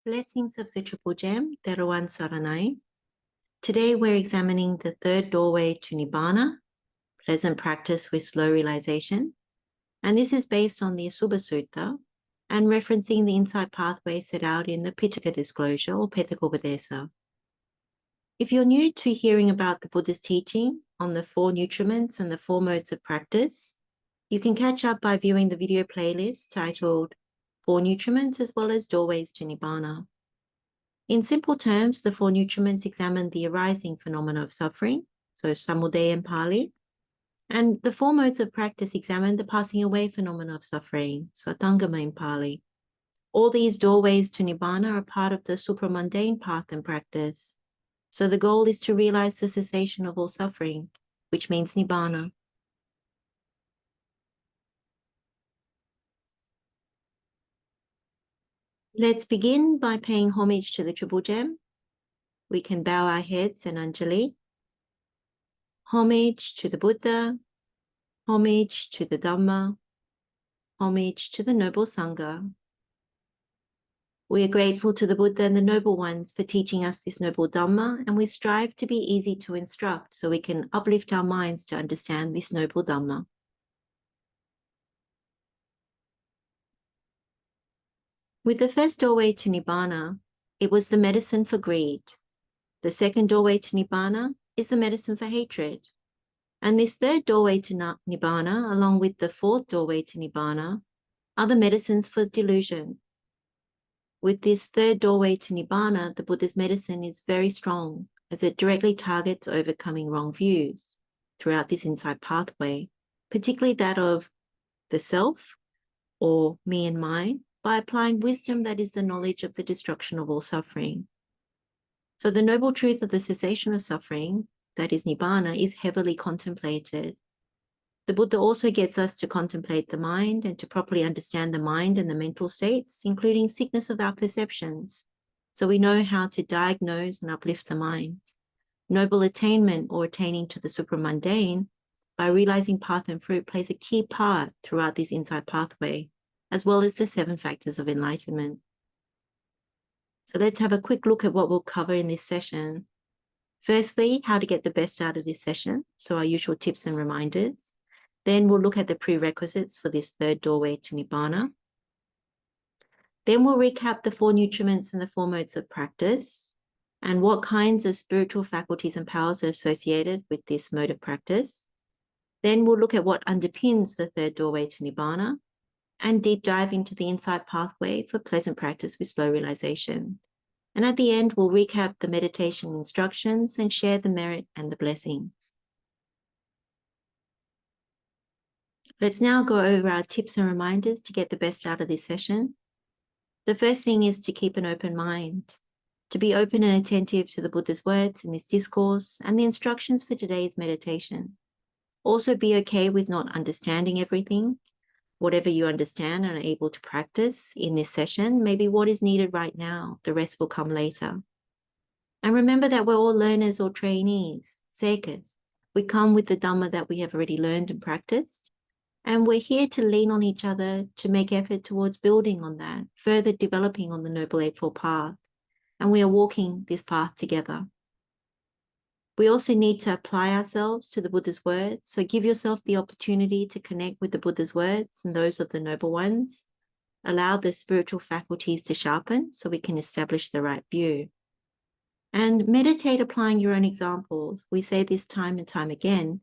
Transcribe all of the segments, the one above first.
Blessings of the Triple Gem, Teruan Saranai. Today we're examining the third doorway to Nibbāna, pleasant practice with slow realization. And this is based on the Vatthūpama Sutta and referencing the insight pathway set out in the Pitaka disclosure or Paṭipadā. If you're new to hearing about the Buddha's teaching on the 4 nutriments and the 4 modes of practice, you can catch up by viewing the video playlist titled 4 Nutriments as well as Doorways to Nibbāna. In simple terms, the 4 nutriments examine the arising phenomena of suffering, so samudaya in Pali, and the 4 modes of practice examine the passing away phenomena of suffering, so athangama in Pali. All these doorways to Nibbāna are part of the supramundane path and practice. So the goal is to realize the cessation of all suffering, which means Nibbāna. Let's begin by paying homage to the Triple Gem. We can bow our heads and Anjali. Homage to the Buddha, homage to the Dhamma, homage to the Noble Sangha. We are grateful to the Buddha and the Noble Ones for teaching us this Noble Dhamma, and we strive to be easy to instruct so we can uplift our minds to understand this Noble Dhamma. With the first doorway to Nibbāna, it was the medicine for greed. The second doorway to Nibbāna is the medicine for hatred. And this third doorway to Nibbāna, along with the fourth doorway to Nibbāna, are the medicines for delusion. With this third doorway to Nibbāna, the Buddha's medicine is very strong as it directly targets overcoming wrong views throughout this insight pathway, particularly that of the self or me and mine, by applying wisdom that is the knowledge of the destruction of all suffering. So the noble truth of the cessation of suffering, that is Nibbāna, is heavily contemplated. The Buddha also gets us to contemplate the mind and to properly understand the mind and the mental states, including sickness of our perceptions, so we know how to diagnose and uplift the mind. Noble attainment or attaining to the supramundane by realizing path and fruit plays a key part throughout this insight pathway, as well as the 7 factors of enlightenment. So let's have a quick look at what we'll cover in this session. Firstly, how to get the best out of this session, so our usual tips and reminders. Then we'll look at the prerequisites for this third doorway to Nibbāna. Then we'll recap the 4 nutriments and the 4 modes of practice and what kinds of spiritual faculties and powers are associated with this mode of practice. Then we'll look at what underpins the third doorway to Nibbāna and deep dive into the insight pathway for pleasant practice with slow realization. And at the end, we'll recap the meditation instructions and share the merit and the blessings. Let's now go over our tips and reminders to get the best out of this session. The first thing is to keep an open mind, to be open and attentive to the Buddha's words in this discourse and the instructions for today's meditation. Also be okay with not understanding everything. Whatever you understand and are able to practice in this session may be what is needed right now. The rest will come later. And remember that we're all learners or trainees, seekers. We come with the Dhamma that we have already learned and practiced. And we're here to lean on each other to make effort towards building on that, further developing on the Noble Eightfold Path. And we are walking this path together. We also need to apply ourselves to the Buddha's words. So give yourself the opportunity to connect with the Buddha's words and those of the Noble Ones. Allow the spiritual faculties to sharpen so we can establish the right view. And meditate applying your own examples. We say this time and time again.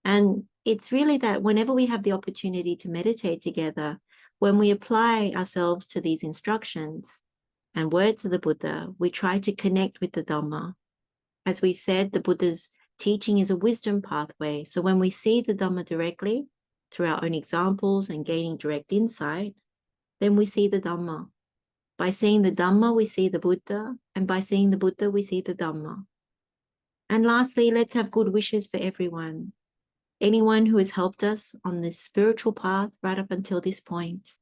And it's really that whenever we have the opportunity to meditate together, when we apply ourselves to these instructions and words of the Buddha, we try to connect with the Dhamma. As we've said, the Buddha's teaching is a wisdom pathway. So when we see the Dhamma directly through our own examples and gaining direct insight, then we see the Dhamma. By seeing the Dhamma, we see the Buddha, and by seeing the Buddha, we see the Dhamma. And lastly, let's have good wishes for everyone. Anyone who has helped us on this spiritual path right up until this point.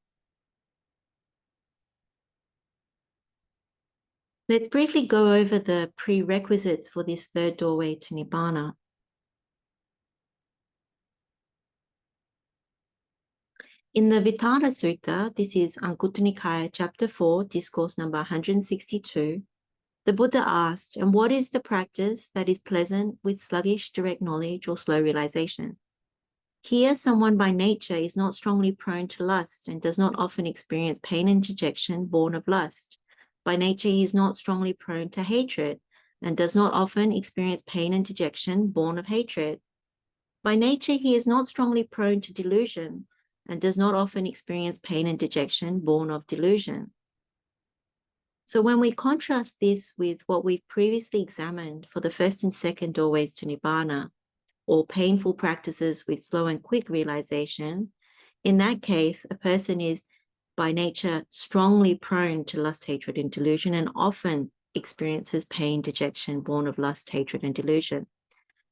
Let's briefly go over the prerequisites for this third doorway to Nibbāna. In the Vittara Sutta, this is Anguttara Nikāya, chapter 4, discourse number 162, the Buddha asked, and what is the practice that is pleasant with sluggish direct knowledge or slow realization? Here, someone by nature is not strongly prone to lust and does not often experience pain and dejection born of lust. By nature, he is not strongly prone to hatred and does not often experience pain and dejection born of hatred. By nature, he is not strongly prone to delusion and does not often experience pain and dejection born of delusion. So when we contrast this with what we've previously examined for the first and second doorways to Nibbāna, or painful practices with slow and quick realization, in that case, a person is by nature strongly prone to lust, hatred, and delusion, and often experiences pain, dejection born of lust, hatred, and delusion.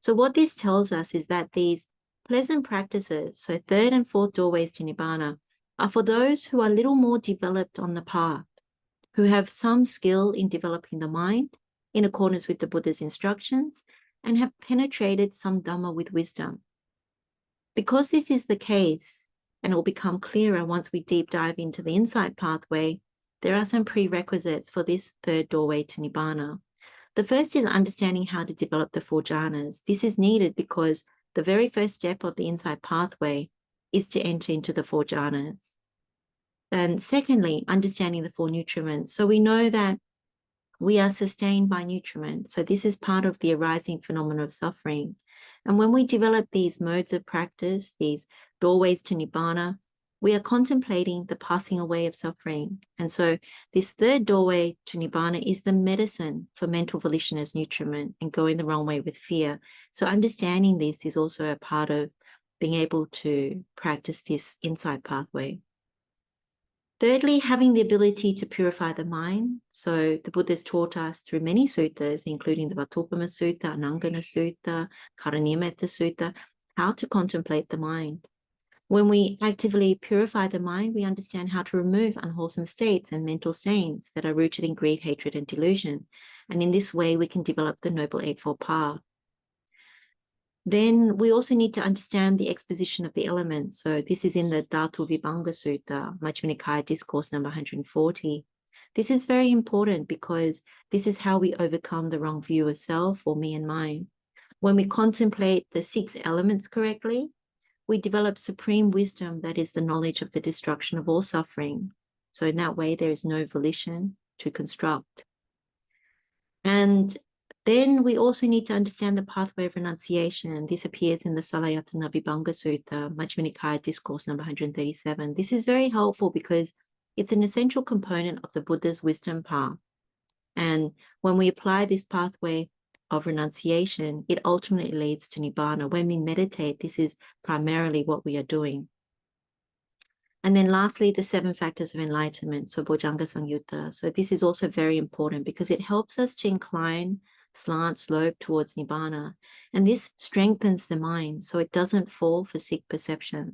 So what this tells us is that these pleasant practices, so third and fourth doorways to Nibbāna, are for those who are a little more developed on the path, who have some skill in developing the mind in accordance with the Buddha's instructions, and have penetrated some Dhamma with wisdom. Because this is the case, and it will become clearer once we deep dive into the insight pathway, there are some prerequisites for this third doorway to Nibbāna. The first is understanding how to develop the four jhanas. This is needed because the very first step of the insight pathway is to enter into the four jhanas. And secondly, understanding the four nutriments. So we know that we are sustained by nutriment. So this is part of the arising phenomena of suffering. And when we develop these modes of practice, these doorways to Nibbāna, we are contemplating the passing away of suffering. And so this third doorway to Nibbāna is the medicine for mental volition as nutriment and going the wrong way with fear. So understanding this is also a part of being able to practice this insight pathway. Thirdly, having the ability to purify the mind. So the Buddha's taught us through many suttas, including the Vatthūpama Sutta, Anangana Sutta, Karaniyammetta Sutta, how to contemplate the mind. When we actively purify the mind, we understand how to remove unwholesome states and mental stains that are rooted in greed, hatred, and delusion. And in this way, we can develop the Noble Eightfold Path. Then we also need to understand the exposition of the elements. So this is in the Dhatu Vibhanga Sutta, Majjhima Nikāya discourse number 140. This is very important because this is how we overcome the wrong view of self or me and mine. When we contemplate the 6 elements correctly, we develop supreme wisdom, that is the knowledge of the destruction of all suffering. So in that way, there is no volition to construct. And then we also need to understand the pathway of renunciation. And this appears in the Salayatana Vibhanga Sutta, Majjhima Nikāya discourse number 137. This is very helpful because it's an essential component of the Buddha's wisdom path. And when we apply this pathway of renunciation, it ultimately leads to Nibbāna. When we meditate, this is primarily what we are doing. And then lastly, the 7 factors of enlightenment, so Bojjhanga Samyutta. So this is also very important because it helps us to incline, slant, slope towards Nibbāna. And this strengthens the mind so it doesn't fall for sick perceptions.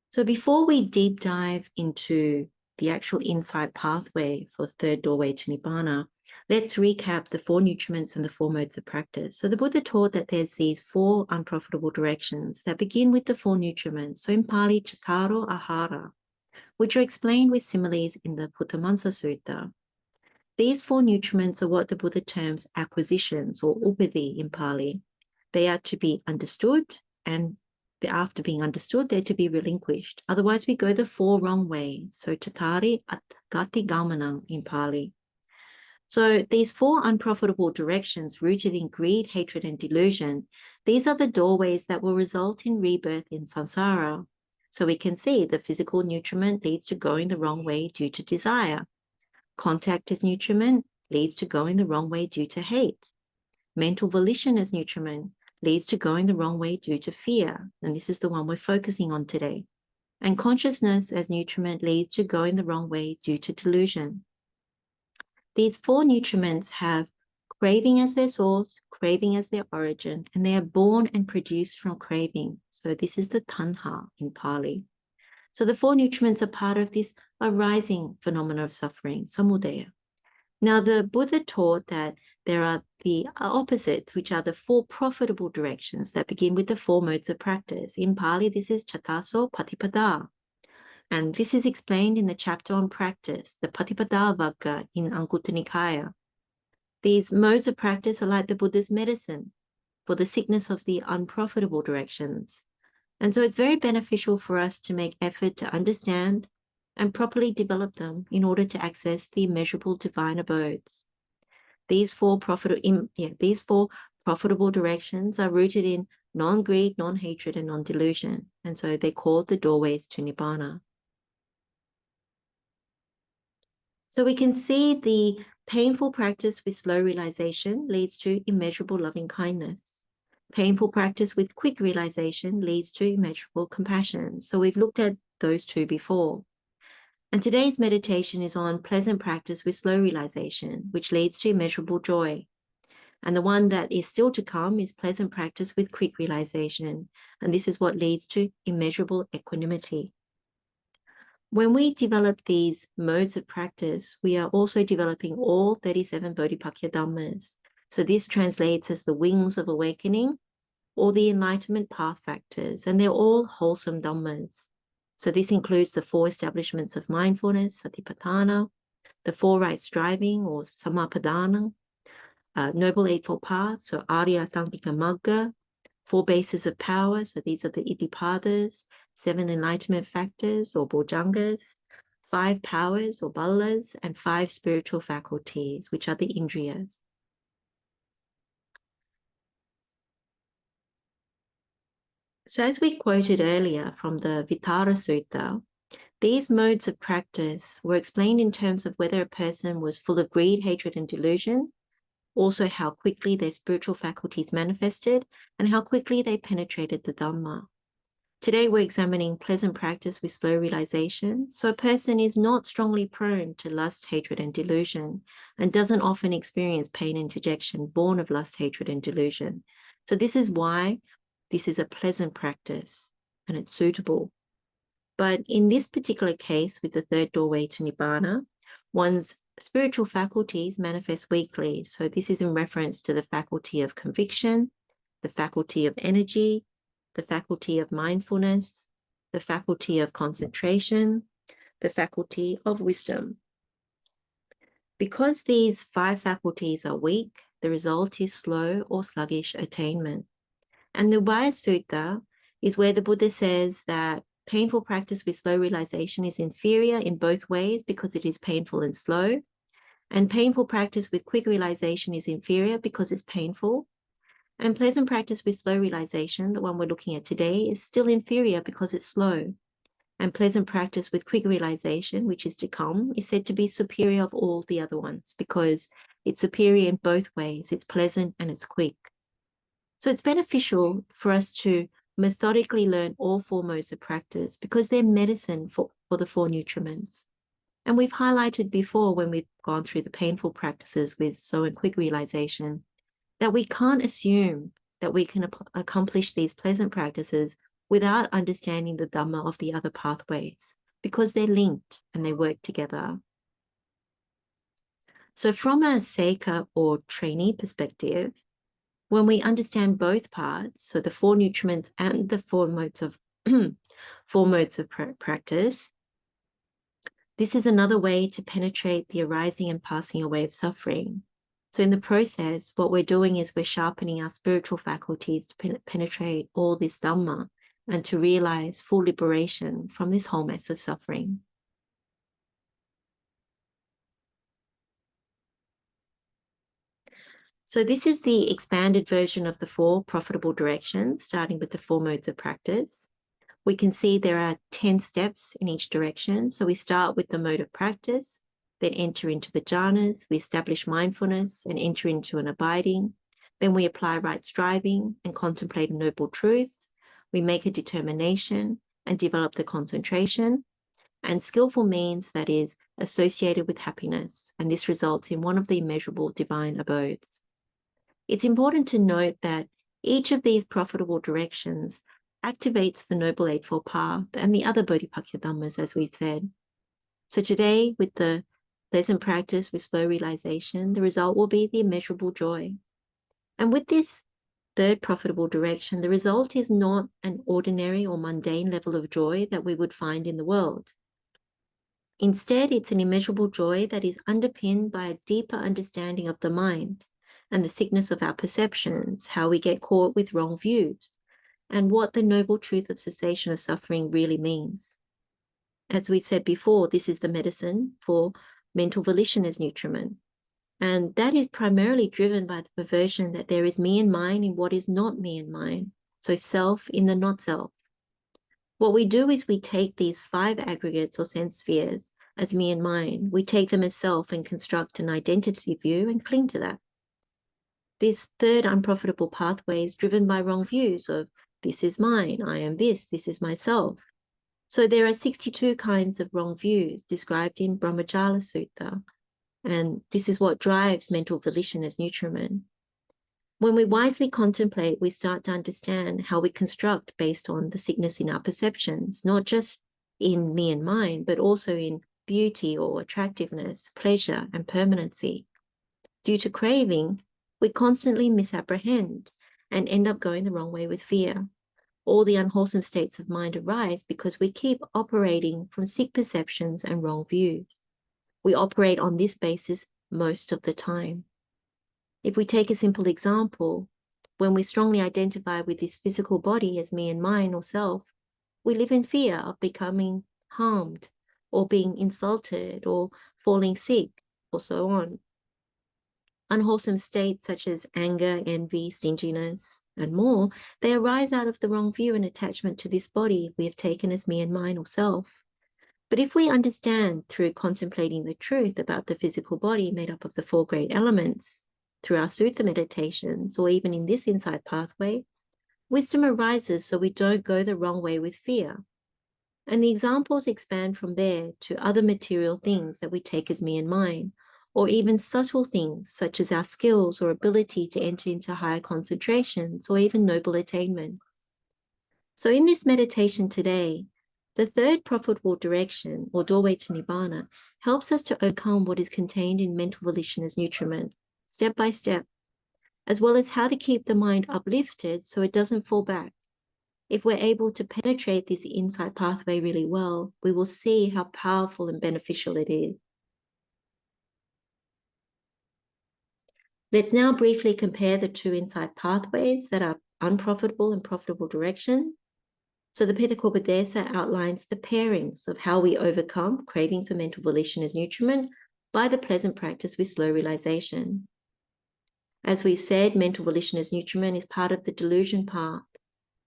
So before we deep dive into the actual insight pathway for third doorway to Nibbāna, let's recap the 4 nutriments and the 4 modes of practice. So the Buddha taught that there's these 4 unprofitable directions that begin with the 4 nutriments. So in Pali, Cattaro Ahara, which are explained with similes in the Puttamassa Sutta. These 4 nutriments are what the Buddha terms acquisitions, or upadhi in Pali. They are to be understood, and after being understood, they're to be relinquished. Otherwise, we go the 4 wrong ways. So tatari gati gamanam in Pali. So these 4 unprofitable directions rooted in greed, hatred, and delusion, these are the doorways that will result in rebirth in samsara. So we can see the physical nutriment leads to going the wrong way due to desire. Contact as nutriment leads to going the wrong way due to hate. Mental volition as nutriment leads to going the wrong way due to fear. And this is the one we're focusing on today. And consciousness as nutriment leads to going the wrong way due to delusion. These 4 nutriments have craving as their source, craving as their origin, and they are born and produced from craving. So this is the tanha in Pali. So the 4 nutriments are part of this arising phenomena of suffering, samudaya. Now, the Buddha taught that there are the opposites, which are the 4 profitable directions that begin with the 4 modes of practice. In Pali, this is Chataso paṭipadā. And this is explained in the chapter on practice, the paṭipadā Vagga in Anguttara Nikāya. These modes of practice are like the Buddha's medicine for the sickness of the unprofitable directions. And so it's very beneficial for us to make effort to understand and properly develop them in order to access the immeasurable divine abodes. These 4 profitable directions are rooted in non-greed, non-hatred, and non-delusion. And so they're called the doorways to Nibbāna. So we can see the painful practice with slow realization leads to immeasurable loving kindness. Painful practice with quick realization leads to immeasurable compassion. So we've looked at those 2 before. And today's meditation is on pleasant practice with slow realization, which leads to immeasurable joy. And the one that is still to come is pleasant practice with quick realization. And this is what leads to immeasurable equanimity. When we develop these modes of practice, we are also developing all 37 Bodhipakkhiya Dhammas. So this translates as the wings of awakening or the enlightenment path factors, and they're all wholesome Dhammas. So this includes the 4 establishments of mindfulness, satipatthana, the 4 right striving or sammapadana, Noble Eightfold Paths, so Arya Thangika Magga, 4 bases of power, so these are the Iddhipadas, 7 enlightenment factors or bojjhangas, 5 powers or balas, and 5 spiritual faculties, which are the indriyas. So as we quoted earlier from the Vittara Sutta, these modes of practice were explained in terms of whether a person was full of greed, hatred, and delusion, also how quickly their spiritual faculties manifested, and how quickly they penetrated the Dhamma. Today, we're examining pleasant practice with slow realization. So a person is not strongly prone to lust, hatred, and delusion, and doesn't often experience pain and dejection born of lust, hatred, and delusion. So this is why this is a pleasant practice and it's suitable. But in this particular case, with the 3rd doorway to Nibbāna, one's spiritual faculties manifest weakly. So this is in reference to the faculty of conviction, the faculty of energy, the faculty of mindfulness, the faculty of concentration, the faculty of wisdom. Because these 5 faculties are weak, the result is slow or sluggish attainment. And the Ubaya Sutta is where the Buddha says that painful practice with slow realization is inferior in both ways because it is painful and slow. And painful practice with quick realization is inferior because it's painful. And pleasant practice with slow realization, the one we're looking at today, is still inferior because it's slow. And pleasant practice with quick realization, which is to come, is said to be superior of all the other ones because it's superior in both ways. It's pleasant and it's quick. So it's beneficial for us to methodically learn all 4 modes of practice because they're medicine for the 4 nutriments. And we've highlighted before when we've gone through the painful practices with slow and quick realization that we can't assume that we can accomplish these pleasant practices without understanding the Dhamma of the other pathways because they're linked and they work together. So from a seika or trainee perspective, when we understand both parts, so the 4 nutriments and the 4 modes of practice, this is another way to penetrate the arising and passing away of suffering. So in the process, what we're doing is we're sharpening our spiritual faculties to penetrate all this Dhamma and to realize full liberation from this whole mess of suffering. So this is the expanded version of the 4 profitable directions, starting with the 4 modes of practice. We can see there are 10 steps in each direction. So we start with the mode of practice, then enter into the jhanas, we establish mindfulness and enter into an abiding. Then we apply right striving and contemplate a noble truth. We make a determination and develop the concentration. And skillful means that is associated with happiness. And this results in one of the immeasurable divine abodes. It's important to note that each of these profitable directions activates the Noble Eightfold Path and the other Bodhipakkhiya Dhammas, as we've said. So today, with the pleasant practice with slow realization, the result will be the immeasurable joy. And with this third profitable direction, the result is not an ordinary or mundane level of joy that we would find in the world. Instead, it's an immeasurable joy that is underpinned by a deeper understanding of the mind and the sickness of our perceptions, how we get caught with wrong views, and what the noble truth of cessation of suffering really means. As we said before, this is the medicine for mental volition as nutriment. And that is primarily driven by the perversion that there is me and mine in what is not me and mine. So self in the not self. What we do is we take these 5 aggregates or sense spheres as me and mine. We take them as self and construct an identity view and cling to that. This third unprofitable pathway is driven by wrong views of this is mine, I am this is myself. So there are 62 kinds of wrong views described in Brahmajala Sutta. And this is what drives mental volition as nutriment. When we wisely contemplate, we start to understand how we construct based on the sickness in our perceptions, not just in me and mine, but also in beauty or attractiveness, pleasure, and permanency. Due to craving, we constantly misapprehend and end up going the wrong way with fear. All the unwholesome states of mind arise because we keep operating from sick perceptions and wrong views. We operate on this basis most of the time. If we take a simple example, when we strongly identify with this physical body as me and mine or self, we live in fear of becoming harmed or being insulted or falling sick or so on. Unwholesome states such as anger, envy, stinginess, and more, they arise out of the wrong view and attachment to this body we have taken as me and mine or self. But if we understand through contemplating the truth about the physical body made up of the 4 great elements, through our sutta meditations, or even in this insight pathway, wisdom arises so we don't go the wrong way with fear. And the examples expand from there to other material things that we take as me and mine, or even subtle things such as our skills or ability to enter into higher concentrations, or even noble attainment. So in this meditation today, the third profitable direction, or doorway to Nibbāna, helps us to overcome what is contained in mental volition as nutriment, step by step, as well as how to keep the mind uplifted so it doesn't fall back. If we're able to penetrate this insight pathway really well, we will see how powerful and beneficial it is. Let's now briefly compare the 2 insight pathways that are unprofitable and profitable direction. So the Vatthūpama outlines the pairings of how we overcome craving for mental volition as nutriment by the pleasant practice with slow realization. As we said, mental volition as nutriment is part of the delusion path.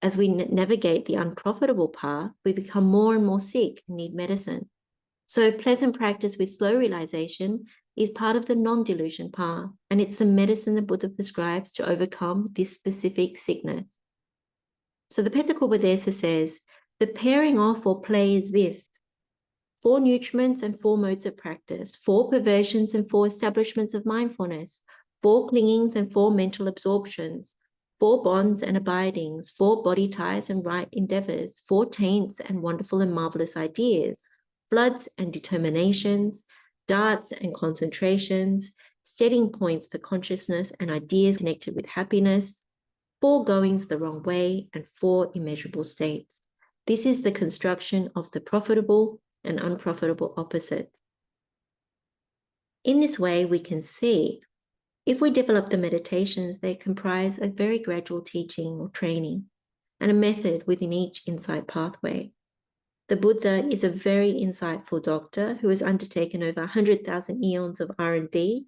As we navigate the unprofitable path, we become more and more sick and need medicine. So pleasant practice with slow realization is part of the non-delusion path, and it's the medicine the Buddha prescribes to overcome this specific sickness. So the Vatthūpama says, the pairing off or play is this: 4 nutriments and 4 modes of practice, 4 perversions and 4 establishments of mindfulness, 4 clingings and 4 mental absorptions, 4 bonds and abidings, 4 body ties and right endeavors, 4 taints and wonderful and marvelous ideas, floods and determinations, darts and concentrations, steadying points for consciousness and ideas connected with happiness, 4 goings the wrong way, and 4 immeasurable states. This is the construction of the profitable and unprofitable opposites. In this way, we can see if we develop the meditations, they comprise a very gradual teaching or training and a method within each insight pathway. The Buddha is a very insightful doctor who has undertaken over 100,000 eons of R&D,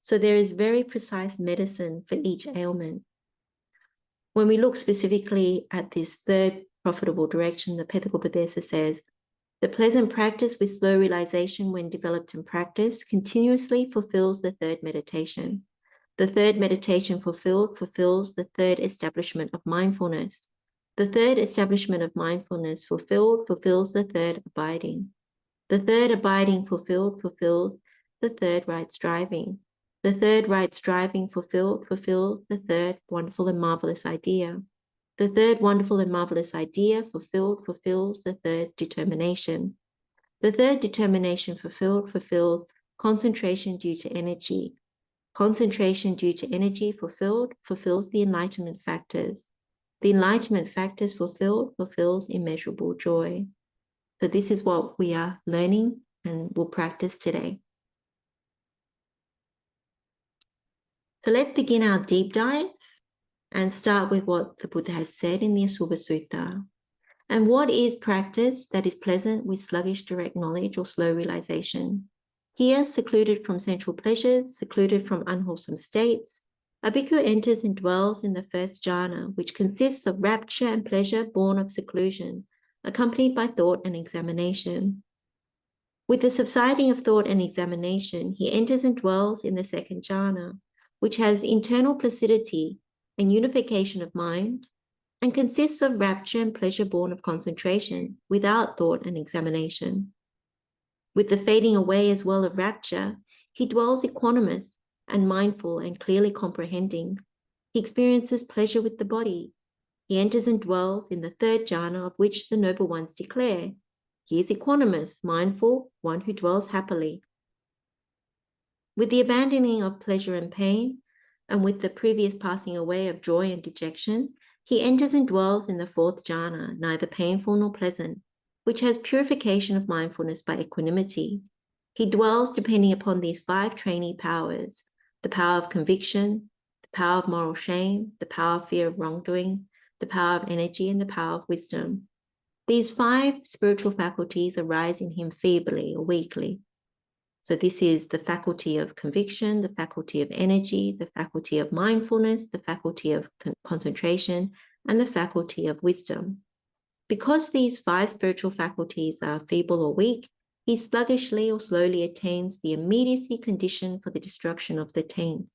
so there is very precise medicine for each ailment. When we look specifically at this third profitable direction, the Vatthūpama says, the pleasant practice with slow realization when developed in practice continuously fulfills the third meditation. The third meditation fulfills the third establishment of mindfulness. The third establishment of mindfulness fulfills the third abiding. The third abiding fulfills the third right striving. The third right striving fulfills the third wonderful and marvelous idea. The third wonderful and marvelous idea fulfills the third determination. The third determination fulfills concentration due to energy. Concentration due to energy fulfilled the enlightenment factors. The enlightenment factors fulfills immeasurable joy. So this is what we are learning and will practice today. So let's begin our deep dive and start with what the Buddha has said in the Vatthūpama Sutta. And what is practice that is pleasant with sluggish direct knowledge or slow realization? Here, secluded from sensual pleasures, secluded from unwholesome states, a bhikkhu enters and dwells in the first jhana, which consists of rapture and pleasure born of seclusion, accompanied by thought and examination. With the subsiding of thought and examination, he enters and dwells in the second jhana, which has internal placidity and unification of mind, and consists of rapture and pleasure born of concentration, without thought and examination. With the fading away as well of rapture, he dwells equanimous and mindful and clearly comprehending. He experiences pleasure with the body. He enters and dwells in the third jhana, of which the noble ones declare, he is equanimous, mindful, one who dwells happily. With the abandoning of pleasure and pain, and with the previous passing away of joy and dejection, he enters and dwells in the fourth jhana, neither painful nor pleasant, which has purification of mindfulness by equanimity. He dwells depending upon these 5 trainee powers: the power of conviction, the power of moral shame, the power of fear of wrongdoing, the power of energy, and the power of wisdom. These 5 spiritual faculties arise in him feebly or weakly. So this is the faculty of conviction, the faculty of energy, the faculty of mindfulness, the faculty of concentration, and the faculty of wisdom. Because these 5 spiritual faculties are feeble or weak, he sluggishly or slowly attains the immediacy condition for the destruction of the taints.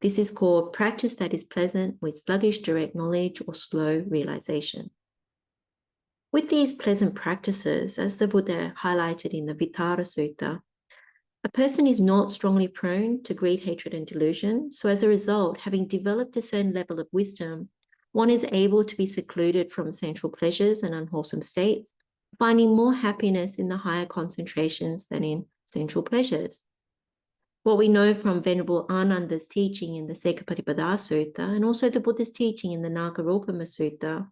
This is called practice that is pleasant with sluggish direct knowledge or slow realization. With these pleasant practices, as the Buddha highlighted in the Vittara Sutta, a person is not strongly prone to greed, hatred, and delusion. So as a result, having developed a certain level of wisdom, one is able to be secluded from sensual pleasures and unwholesome states, finding more happiness in the higher concentrations than in sensual pleasures. What we know from Venerable Ananda's teaching in the Paṭipadā Sutta, and also the Buddha's teaching in the Vatthūpama Sutta,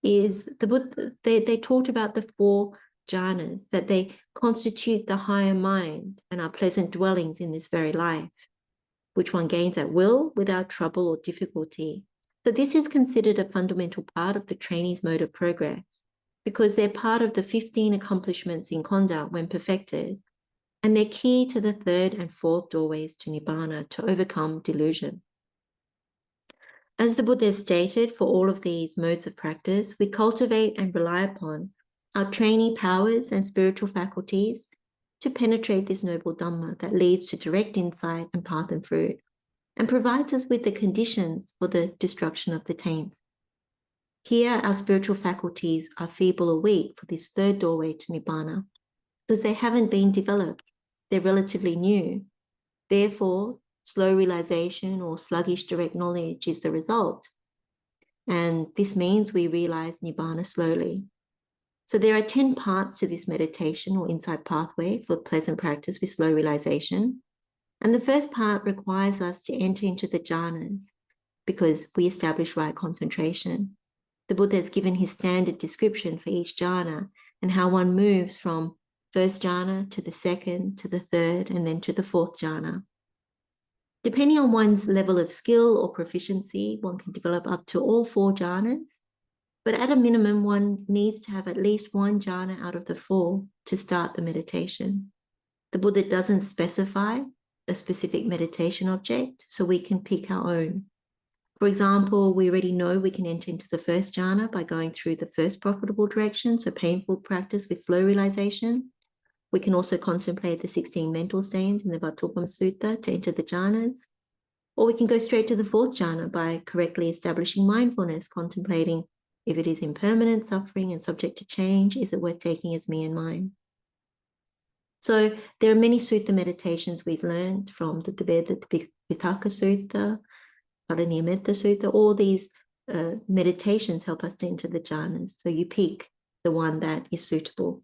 is the Buddha, they taught about the 4 jhanas, that they constitute the higher mind and are pleasant dwellings in this very life, which one gains at will without trouble or difficulty. So this is considered a fundamental part of the trainee's mode of progress, because they're part of the 15 accomplishments in conduct when perfected, and they're key to the 3rd and 4th doorways to Nibbāna, to overcome delusion. As the Buddha stated, for all of these modes of practice, we cultivate and rely upon our trainee powers and spiritual faculties to penetrate this noble Dhamma that leads to direct insight and path and fruit, and provides us with the conditions for the destruction of the taints. Here, our spiritual faculties are feeble or weak for this 3rd doorway to Nibbāna, because they haven't been developed. They're relatively new. Therefore, slow realization or sluggish direct knowledge is the result. And this means we realize Nibbāna slowly. So there are 10 parts to this meditation or insight pathway for pleasant practice with slow realization. And the first part requires us to enter into the jhanas because we establish right concentration. The Buddha has given his standard description for each jhana and how one moves from first jhana to the second, to the third, and then to the 4th jhana. Depending on one's level of skill or proficiency, one can develop up to all 4 jhanas. But at a minimum, one needs to have at least 1 jhana out of the 4 to start the meditation. The Buddha doesn't specify a specific meditation object, so we can pick our own. For example, we already know we can enter into the first jhana by going through the first profitable direction, so painful practice with slow realization. We can also contemplate the 16 mental stains in the Vatthūpama Sutta to enter the jhanas. Or we can go straight to the 4th jhana by correctly establishing mindfulness, contemplating if it is impermanent, suffering, and subject to change, is it worth taking as me and mine? So there are many sutta meditations we've learned from the Vittaka Sutta, Pariniyametta Sutta. All these meditations help us to enter the jhanas. So you pick the one that is suitable.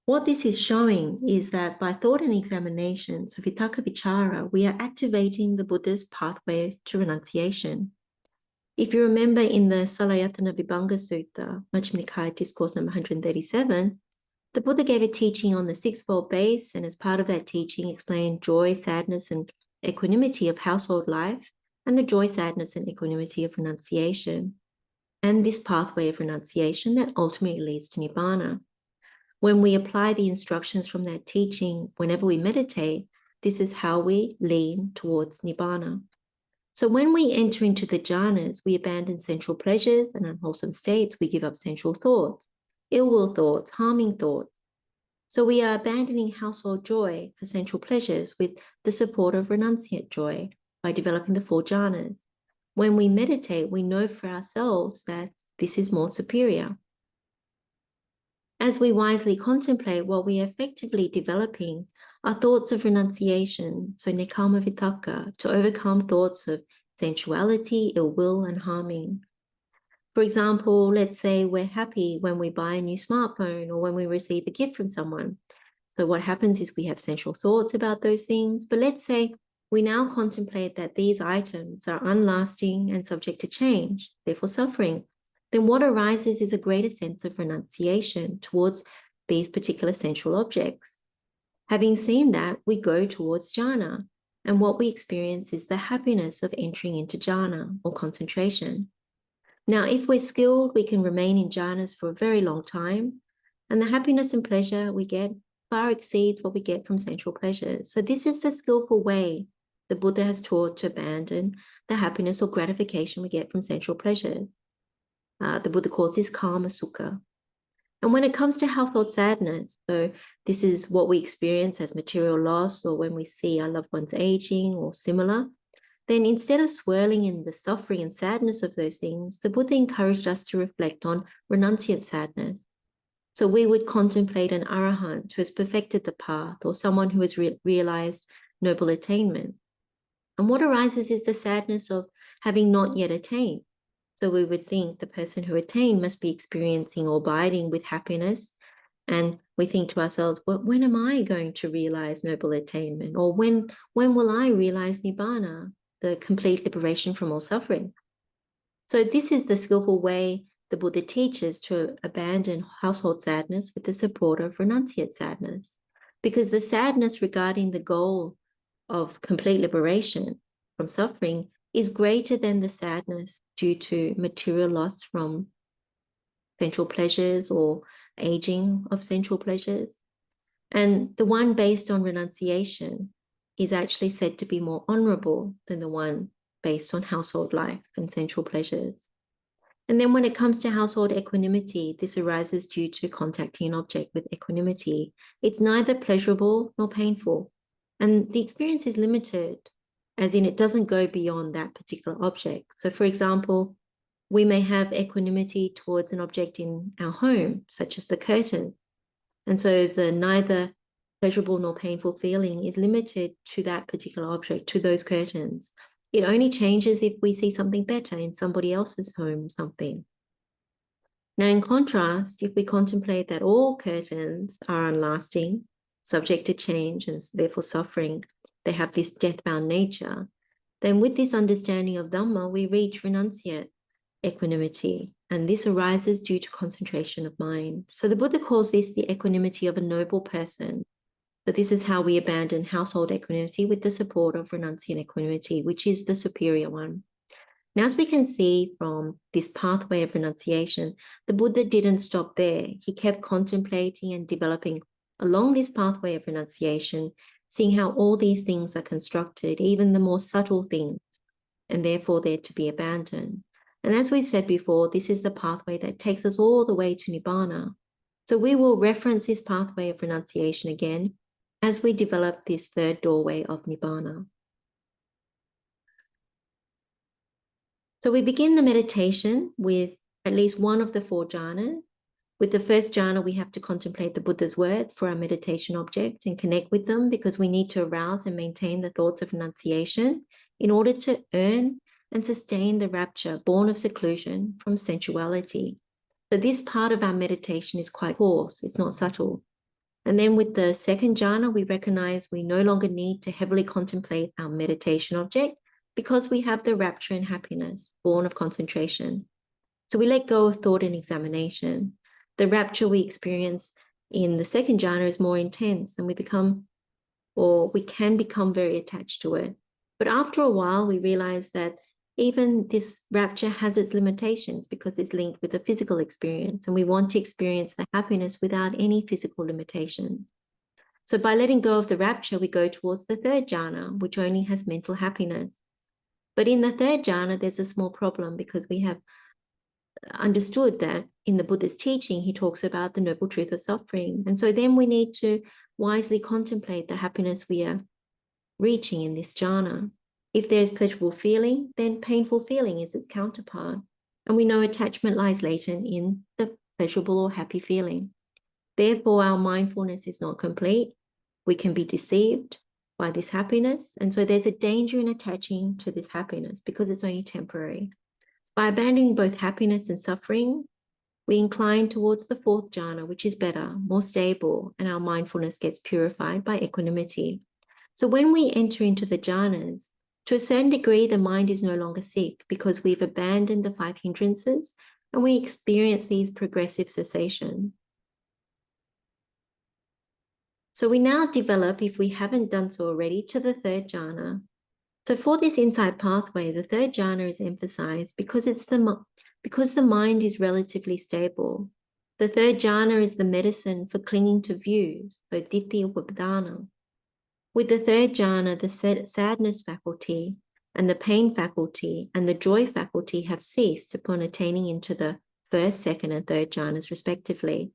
What this is showing is that by thought and examination, so vitakka vichara, we are activating the Buddha's pathway to renunciation. If you remember in the Salayatana Vibhanga Sutta, Majjhima Nikaya Discourse number 137, the Buddha gave a teaching on the sixfold base, and as part of that teaching explained joy, sadness, and equanimity of household life, and the joy, sadness, and equanimity of renunciation, and this pathway of renunciation that ultimately leads to Nibbāna. When we apply the instructions from that teaching, whenever we meditate, this is how we lean towards Nibbāna. So when we enter into the jhanas, we abandon sensual pleasures and unwholesome states. We give up sensual thoughts, ill will thoughts, harming thoughts. So we are abandoning household joy for sensual pleasures with the support of renunciate joy by developing the 4 jhanas. When we meditate, we know for ourselves that this is more superior. As we wisely contemplate, what we are effectively developing are thoughts of renunciation, so nekkhamma vitakka, to overcome thoughts of sensuality, ill will, and harming. For example, let's say we're happy when we buy a new smartphone or when we receive a gift from someone. So what happens is we have sensual thoughts about those things, but let's say we now contemplate that these items are unlasting and subject to change, therefore suffering. Then what arises is a greater sense of renunciation towards these particular sensual objects. Having seen that, we go towards jhana, and what we experience is the happiness of entering into jhana or concentration. Now, if we're skilled, we can remain in jhanas for a very long time, and the happiness and pleasure we get far exceeds what we get from sensual pleasures. So this is the skillful way the Buddha has taught to abandon the happiness or gratification we get from sensual pleasures. The Buddha calls this karma sukhā. And when it comes to household sadness, so this is what we experience as material loss or when we see our loved ones aging or similar, then instead of swirling in the suffering and sadness of those things, the Buddha encouraged us to reflect on renunciate sadness. So we would contemplate an arahant who has perfected the path or someone who has realized noble attainment. And what arises is the sadness of having not yet attained. So we would think the person who attained must be experiencing or abiding with happiness. And we think to ourselves, well, when am I going to realize noble attainment? Or when will I realize Nibbāna, the complete liberation from all suffering? So this is the skillful way the Buddha teaches to abandon household sadness with the support of renunciate sadness. Because the sadness regarding the goal of complete liberation from suffering is greater than the sadness due to material loss from sensual pleasures or aging of sensual pleasures. And the one based on renunciation is actually said to be more honorable than the one based on household life and sensual pleasures. And then when it comes to household equanimity, this arises due to contacting an object with equanimity. It's neither pleasurable nor painful. And the experience is limited, as in it doesn't go beyond that particular object. So for example, we may have equanimity towards an object in our home, such as the curtain. And so the neither pleasurable nor painful feeling is limited to that particular object, to those curtains. It only changes if we see something better in somebody else's home or something. Now, in contrast, if we contemplate that all curtains are unlasting, subject to change, and therefore suffering, they have this death-bound nature, then with this understanding of Dhamma, we reach renunciate equanimity, and this arises due to concentration of mind. So the Buddha calls this the equanimity of a noble person. So this is how we abandon household equanimity with the support of renunciate equanimity, which is the superior one. Now, as we can see from this pathway of renunciation, the Buddha didn't stop there. He kept contemplating and developing along this pathway of renunciation, seeing how all these things are constructed, even the more subtle things, and therefore they're to be abandoned. And as we've said before, this is the pathway that takes us all the way to Nibbāna. So we will reference this pathway of renunciation again as we develop this third doorway of Nibbāna. So we begin the meditation with at least one of the 4 jhanas. With the first jhana, we have to contemplate the Buddha's words for our meditation object and connect with them, because we need to arouse and maintain the thoughts of renunciation in order to earn and sustain the rapture born of seclusion from sensuality. So this part of our meditation is quite coarse, it's not subtle. And then with the second jhana, we recognize we no longer need to heavily contemplate our meditation object because we have the rapture and happiness born of concentration. So we let go of thought and examination. The rapture we experience in the second jhana is more intense, and we can become very attached to it. But after a while, we realize that even this rapture has its limitations because it's linked with a physical experience, and we want to experience the happiness without any physical limitations. So by letting go of the rapture, we go towards the third jhana, which only has mental happiness. But in the third jhana, there's a small problem because we have understood that in the Buddha's teaching, he talks about the noble truth of suffering. And so then we need to wisely contemplate the happiness we are reaching in this jhana. If there's pleasurable feeling, then painful feeling is its counterpart. And we know attachment lies latent in the pleasurable or happy feeling. Therefore, our mindfulness is not complete. We can be deceived by this happiness. And so there's a danger in attaching to this happiness because it's only temporary. By abandoning both happiness and suffering, we incline towards the fourth jhana, which is better, more stable, and our mindfulness gets purified by equanimity. So when we enter into the jhanas, to a certain degree, the mind is no longer sick because we've abandoned the 5 hindrances and we experience these progressive cessation. So we now develop, if we haven't done so already, to the third jhana. So for this insight pathway, the third jhana is emphasized because the mind is relatively stable. The third jhana is the medicine for clinging to views, so ditthi upapadana. With the third jhana, the sadness faculty and the pain faculty and the joy faculty have ceased upon attaining into the first, second, and third jhanas respectively.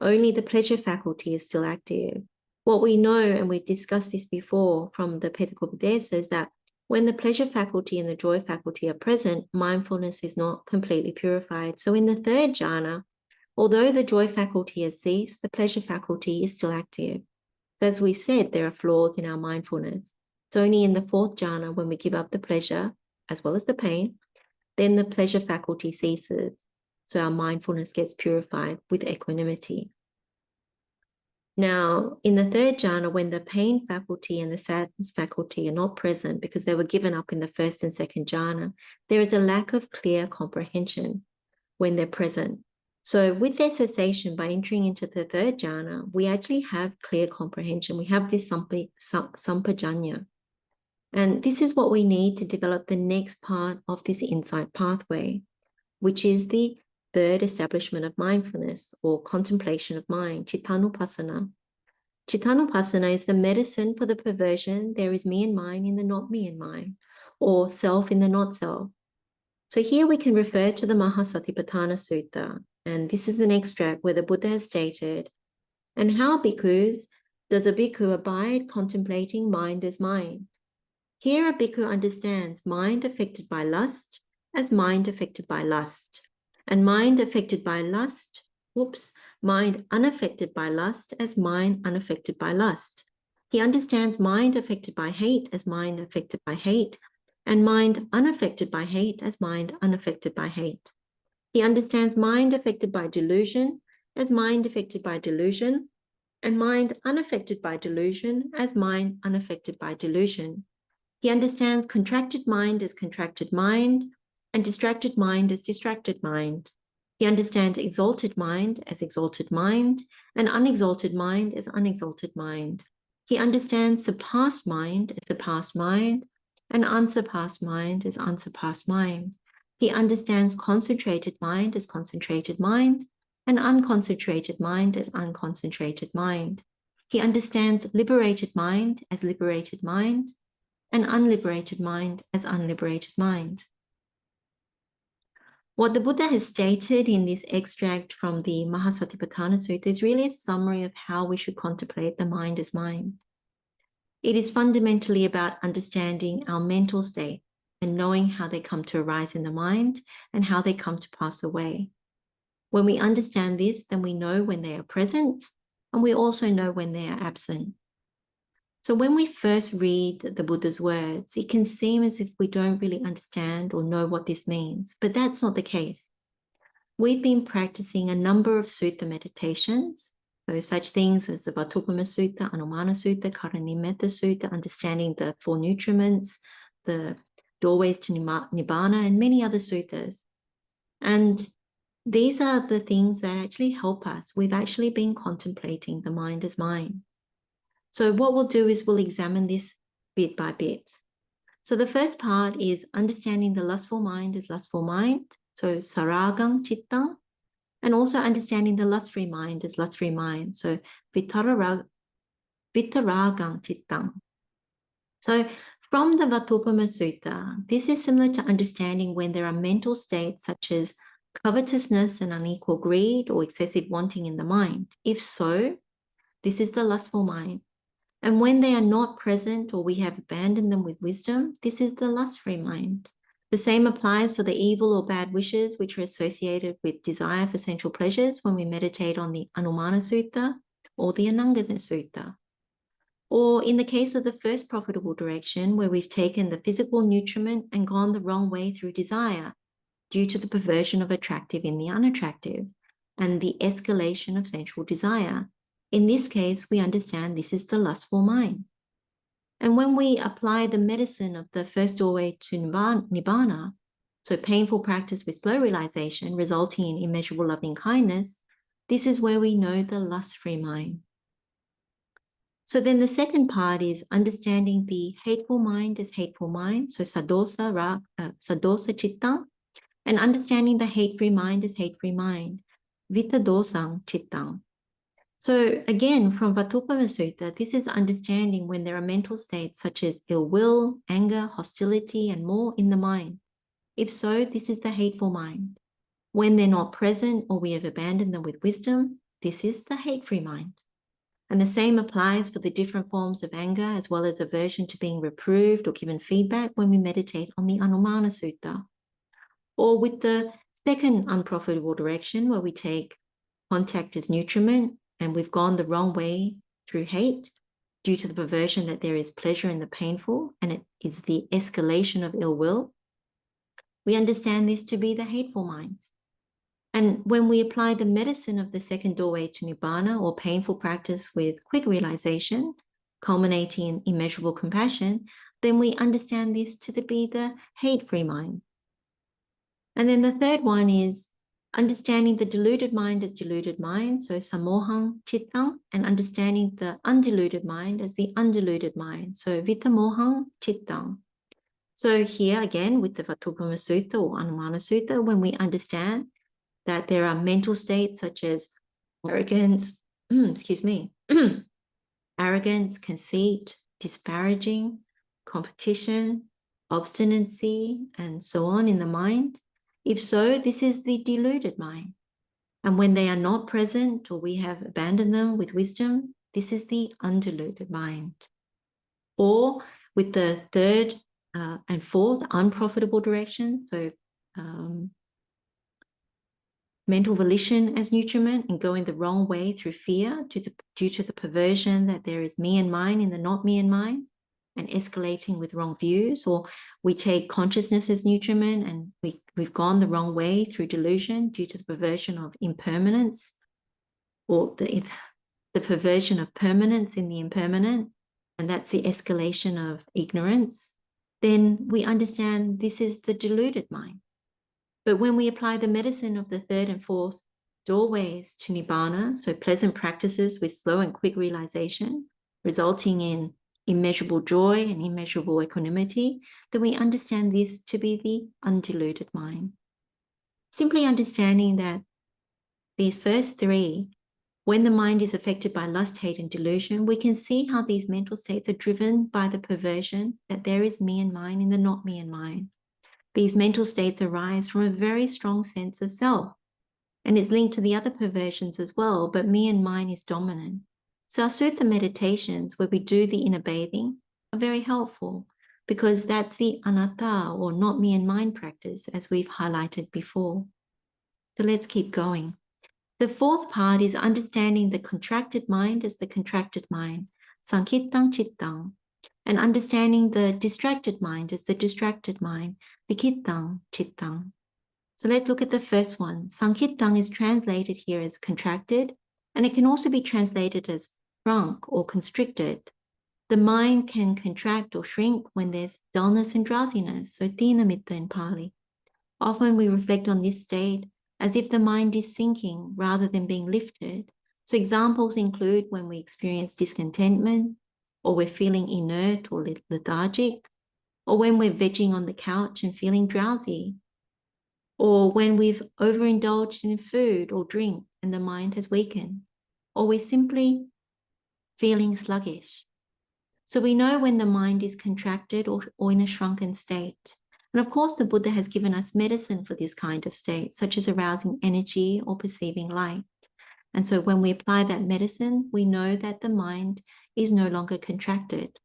Only the pleasure faculty is still active. What we know, and we've discussed this before from the paṭipadā, is that when the pleasure faculty and the joy faculty are present, mindfulness is not completely purified. So in the third jhana, although the joy faculty has ceased, the pleasure faculty is still active. So as we said, there are flaws in our mindfulness. It's only in the fourth jhana, when we give up the pleasure as well as the pain, then the pleasure faculty ceases. So our mindfulness gets purified with equanimity. Now, in the third jhana, when the pain faculty and the sadness faculty are not present because they were given up in the first and second jhana, there is a lack of clear comprehension when they're present. So with their cessation, by entering into the third jhana, we actually have clear comprehension. We have this sampajaññā. And this is what we need to develop the next part of this insight pathway, which is the third establishment of mindfulness or contemplation of mind, cittanupassana. Cittanupassana is the medicine for the perversion there is me and mine in the not me and mine, or self in the not self. So here we can refer to the Mahasatipatthana Sutta, and this is an extract where the Buddha has stated, and how bhikkhus does a bhikkhu abide contemplating mind as mind? Here a bhikkhu understands mind affected by lust as mind affected by lust, and mind affected by lust, mind unaffected by lust as mind unaffected by lust. He understands mind affected by hate as mind affected by hate, and mind unaffected by hate as mind unaffected by hate. He understands mind affected by delusion as mind affected by delusion, and mind unaffected by delusion as mind unaffected by delusion. He understands contracted mind as contracted mind, and distracted mind as distracted mind. He understands exalted mind as exalted mind, and unexalted mind as unexalted mind. He understands surpassed mind as surpassed mind, and unsurpassed mind as unsurpassed mind. He understands concentrated mind as concentrated mind, and unconcentrated mind as unconcentrated mind. He understands liberated mind as liberated mind, and unliberated mind as unliberated mind. What the Buddha has stated in this extract from the Mahasatipatthana Sutta is really a summary of how we should contemplate the mind as mind. It is fundamentally about understanding our mental state and knowing how they come to arise in the mind and how they come to pass away. When we understand this, then we know when they are present, and we also know when they are absent. So when we first read the Buddha's words, it can seem as if we don't really understand or know what this means, but that's not the case. We've been practicing a number of sutta meditations So such things as the Vatthūpama Sutta, Anumana Sutta, Karanimetta Sutta, understanding the 4 nutriments, the doorways to Nibbāna, and many other suttas. And these are the things that actually help us. We've actually been contemplating the mind as mind. So what we'll do is we'll examine this bit by bit. So the first part is understanding the lustful mind as lustful mind. So saragang cittang. And also understanding the lust-free mind as lust-free mind. So vitaragam cittang. So from the Vatthūpama Sutta, this is similar to understanding when there are mental states such as covetousness and unequal greed or excessive wanting in the mind. If so, this is the lustful mind. And when they are not present or we have abandoned them with wisdom, this is the lust-free mind. The same applies for the evil or bad wishes which are associated with desire for sensual pleasures when we meditate on the Anumana Sutta or the Anangana Sutta. Or in the case of the first profitable direction, where we've taken the physical nutriment and gone the wrong way through desire due to the perversion of attractive in the unattractive and the escalation of sensual desire. In this case, we understand this is the lustful mind. And when we apply the medicine of the first doorway to Nibbāna, so painful practice with slow realization resulting in immeasurable loving kindness, this is where we know the lust-free mind. So then the second part is understanding the hateful mind as hateful mind, so sadosa cittang, and understanding the hate-free mind as hate-free mind, vitadosang cittang. So again, from Vatthūpama Sutta, this is understanding when there are mental states such as ill will, anger, hostility, and more in the mind. If so, this is the hateful mind. When they're not present or we have abandoned them with wisdom, this is the hate-free mind. And the same applies for the different forms of anger as well as aversion to being reproved or given feedback when we meditate on the Anumana Sutta. Or with the second unprofitable direction where we take contact as nutriment, and we've gone the wrong way through hate due to the perversion that there is pleasure in the painful, and it is the escalation of ill will. We understand this to be the hateful mind. And when we apply the medicine of the second doorway to Nibbāna or painful practice with quick realization, culminating in immeasurable compassion, then we understand this to be the hate-free mind. And then the third one is understanding the deluded mind as deluded mind, so samohang cittang, and understanding the undeluded mind as the undeluded mind, so vitamohang cittang. So here again with the Vatthūpama Sutta or Anumana Sutta, when we understand that there are mental states such as arrogance, arrogance, conceit, disparaging, competition, obstinacy, and so on in the mind. If so, this is the deluded mind. And when they are not present or we have abandoned them with wisdom, this is the undeluded mind. Or with the third and fourth unprofitable direction, so mental volition as nutriment and going the wrong way through fear due to the perversion that there is me and mine in the not me and mine, and escalating with wrong views, or we take consciousness as nutriment and we've gone the wrong way through delusion due to the perversion of impermanence, or the perversion of permanence in the impermanent, and that's the escalation of ignorance, then we understand this is the deluded mind. But when we apply the medicine of the third and fourth doorways to Nibbāna, so pleasant practices with slow and quick realization, resulting in immeasurable joy and immeasurable equanimity, then we understand this to be the undeluded mind. Simply understanding that these first three, when the mind is affected by lust, hate, and delusion, we can see how these mental states are driven by the perversion that there is me and mine in the not me and mine. These mental states arise from a very strong sense of self, and it's linked to the other perversions as well, but me and mine is dominant. So our sutta meditations, where we do the inner bathing, are very helpful because that's the anatta or not me and mine practice, as we've highlighted before. So let's keep going. The fourth part is understanding the contracted mind as the contracted mind, sankhittang cittang, and understanding the distracted mind as the distracted mind, vikittang cittang. So let's look at the first one. Sankhittang is translated here as contracted, And it can also be translated as shrunk or constricted. The mind can contract or shrink when there's dullness and drowsiness, so tīna mitta in Pali. Often we reflect on this state as if the mind is sinking rather than being lifted. So examples include when we experience discontentment, or we're feeling inert or lethargic, or when we're vegging on the couch and feeling drowsy, or when we've overindulged in food or drink and the mind has weakened, or we're simply feeling sluggish. So we know when the mind is contracted or in a shrunken state. And of course, the Buddha has given us medicine for this kind of state, such as arousing energy or perceiving light. And so when we apply that medicine, we know that the mind is no longer contracted.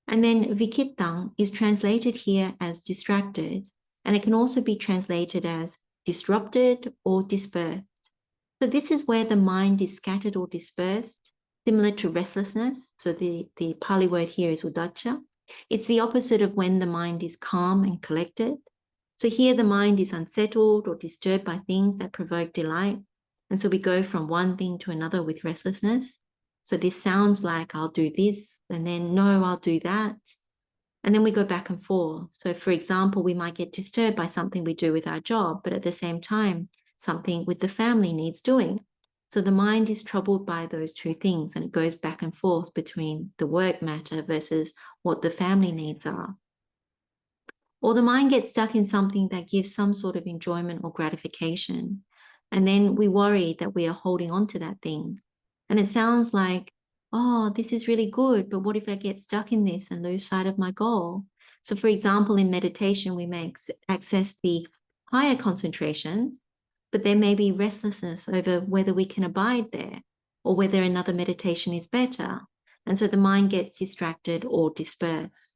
And then vikittang is translated here as distracted, and it can also be translated as disrupted or dispersed. So this is where the mind is scattered or dispersed, similar to restlessness. So the Pali word here is uddhacca. It's the opposite of when the mind is calm and collected. So here the mind is unsettled or disturbed by things that provoke delight. And so we go from one thing to another with restlessness. So this sounds like I'll do this, and then no, I'll do that. And then we go back and forth. So for example, we might get disturbed by something we do with our job, but at the same time, something with the family needs doing. So the mind is troubled by those two things, and it goes back and forth between the work matter versus what the family needs are. Or the mind gets stuck in something that gives some sort of enjoyment or gratification. And then we worry that we are holding on to that thing. And it sounds like, oh, this is really good, but what if I get stuck in this and lose sight of my goal? So for example, in meditation, we may access the higher concentrations, but there may be restlessness over whether we can abide there or whether another meditation is better. And so the mind gets distracted or dispersed.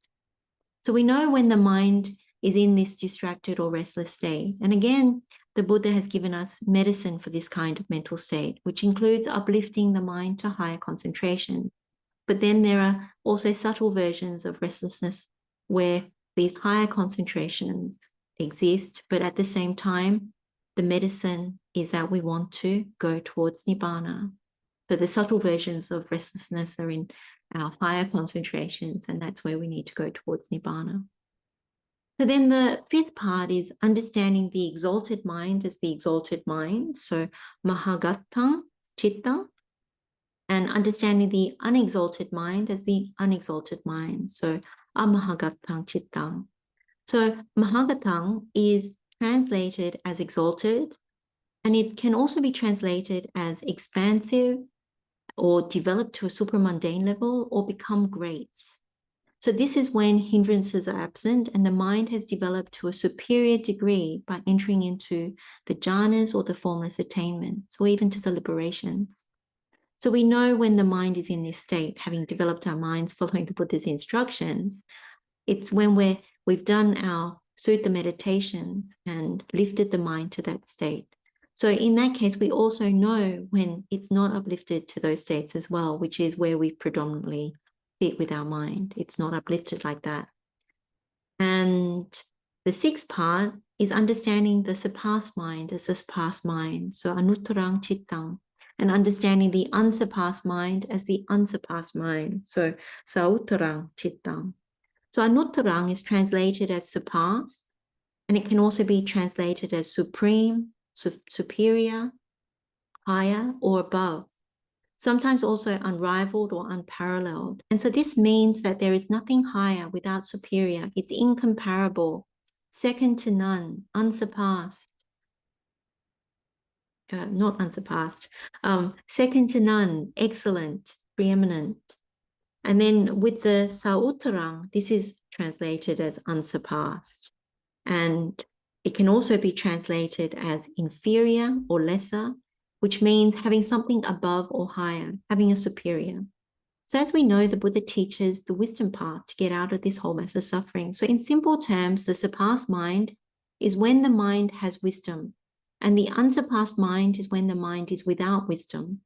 So we know when the mind is in this distracted or restless state. And again, the Buddha has given us medicine for this kind of mental state, which includes uplifting the mind to higher concentration. But then there are also subtle versions of restlessness where these higher concentrations exist, but at the same time, the medicine is that we want to go towards Nibbāna. So the subtle versions of restlessness are in our higher concentrations, and that's where we need to go towards Nibbāna. So then the fifth part is understanding the exalted mind as the exalted mind. So mahagattang cittang, and understanding the unexalted mind as the unexalted mind. So amahagattang cittang. So mahagattang is translated as exalted, and it can also be translated as expansive or develop to a supramundane level or become great. So this is when hindrances are absent and the mind has developed to a superior degree by entering into the jhanas or the formless attainments, or even to the liberations. So we know when the mind is in this state, having developed our minds following the Buddha's instructions, it's when we've done our sutta meditations and lifted the mind to that state. So in that case, we also know when it's not uplifted to those states as well, which is where we predominantly sit with our mind. It's not uplifted like that. And the sixth part is understanding the surpassed mind as the surpassed mind. So anuttarang cittang, and understanding the unsurpassed mind as the unsurpassed mind. So sauttarang cittang. So anuttarang is translated as surpassed, and it can also be translated as supreme, superior, higher, or above. Sometimes also unrivaled or unparalleled. And so this means that there is nothing higher without superior. It's incomparable, second to none, unsurpassed. Not unsurpassed, second to none, excellent, preeminent. And then with the sauttarang, this is translated as unsurpassed. And it can also be translated as inferior or lesser, which means having something above or higher, having a superior. So as we know, the Buddha teaches the wisdom path to get out of this whole mess of suffering. So in simple terms, the surpassed mind is when the mind has wisdom, and the unsurpassed mind is when the mind is without wisdom.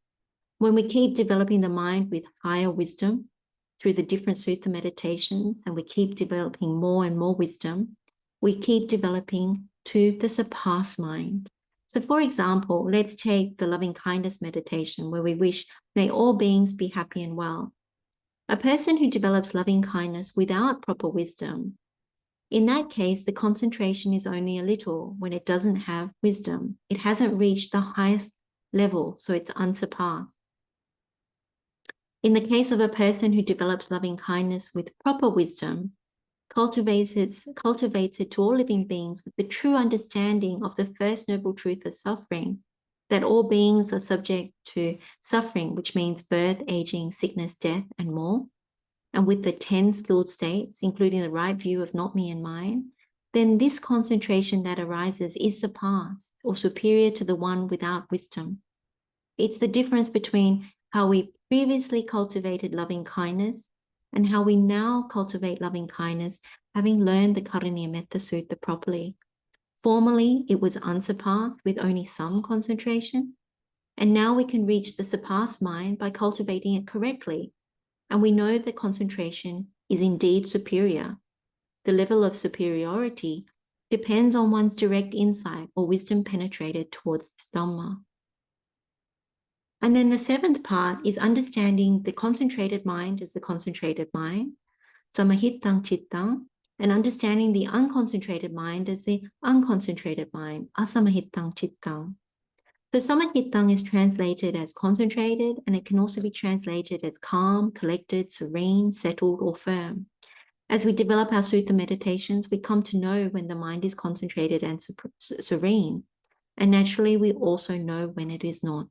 When we keep developing the mind with higher wisdom through the different sutta meditations, and we keep developing more and more wisdom, we keep developing to the surpassed mind. So for example, let's take the loving kindness meditation where we wish, may all beings be happy and well. A person who develops loving kindness without proper wisdom, in that case, the concentration is only a little when it doesn't have wisdom. It hasn't reached the highest level, so it's unsurpassed. In the case of a person who develops loving kindness with proper wisdom, cultivates it to all living beings with the true understanding of the first noble truth of suffering, that all beings are subject to suffering, which means birth, aging, sickness, death, and more, and with the 10 skilled states, including the right view of not me and mine, then this concentration that arises is surpassed or superior to the one without wisdom. It's the difference between how we previously cultivated loving kindness and how we now cultivate loving kindness, having learned the Karaniya-metta Sutta properly. Formerly, it was unsurpassed with only some concentration, and now we can reach the surpassed mind by cultivating it correctly, and we know that concentration is indeed superior. The level of superiority depends on one's direct insight or wisdom penetrated towards this Dhamma. And then the seventh part is understanding the concentrated mind as the concentrated mind, samahitang chittang, and understanding the unconcentrated mind as the unconcentrated mind, asamahitang chittang. So samahitang is translated as concentrated, and it can also be translated as calm, collected, serene, settled, or firm. As we develop our sutta meditations, we come to know when the mind is concentrated and serene, and naturally we also know when it is not.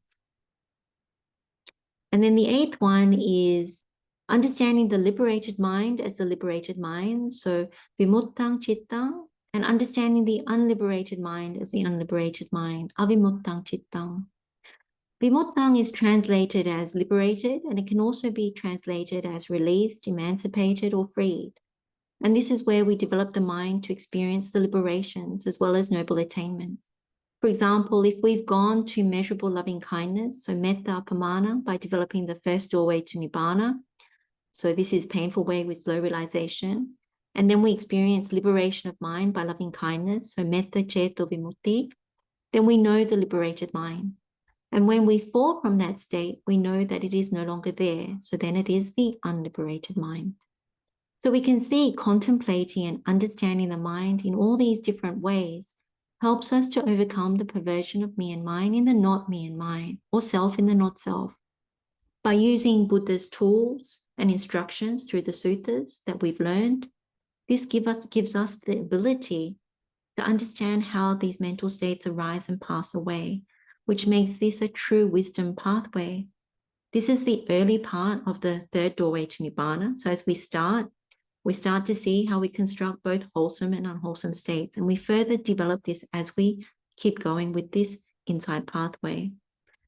And then the eighth one is understanding the liberated mind as the liberated mind. So vimuttang chittang, and understanding the unliberated mind as the unliberated mind, avimuttang chittang. Vimuttang is translated as liberated, and it can also be translated as released, emancipated, or freed. And this is where we develop the mind to experience the liberations as well as noble attainments. For example, if we've gone to measurable loving kindness, so metta apamana, by developing the first doorway to Nibbāna, so this is painful way with slow realization, and then we experience liberation of mind by loving kindness, so metta ceto vimutti, then we know the liberated mind. And when we fall from that state, we know that it is no longer there, so then it is the unliberated mind. So we can see contemplating and understanding the mind in all these different ways helps us to overcome the perversion of me and mine in the not me and mine, or self in the not self. By using Buddha's tools and instructions through the suttas that we've learned, this gives us the ability to understand how these mental states arise and pass away, which makes this a true wisdom pathway. This is the early part of the third doorway to Nibbāna. So as we start to see how we construct both wholesome and unwholesome states, and we further develop this as we keep going with this insight pathway.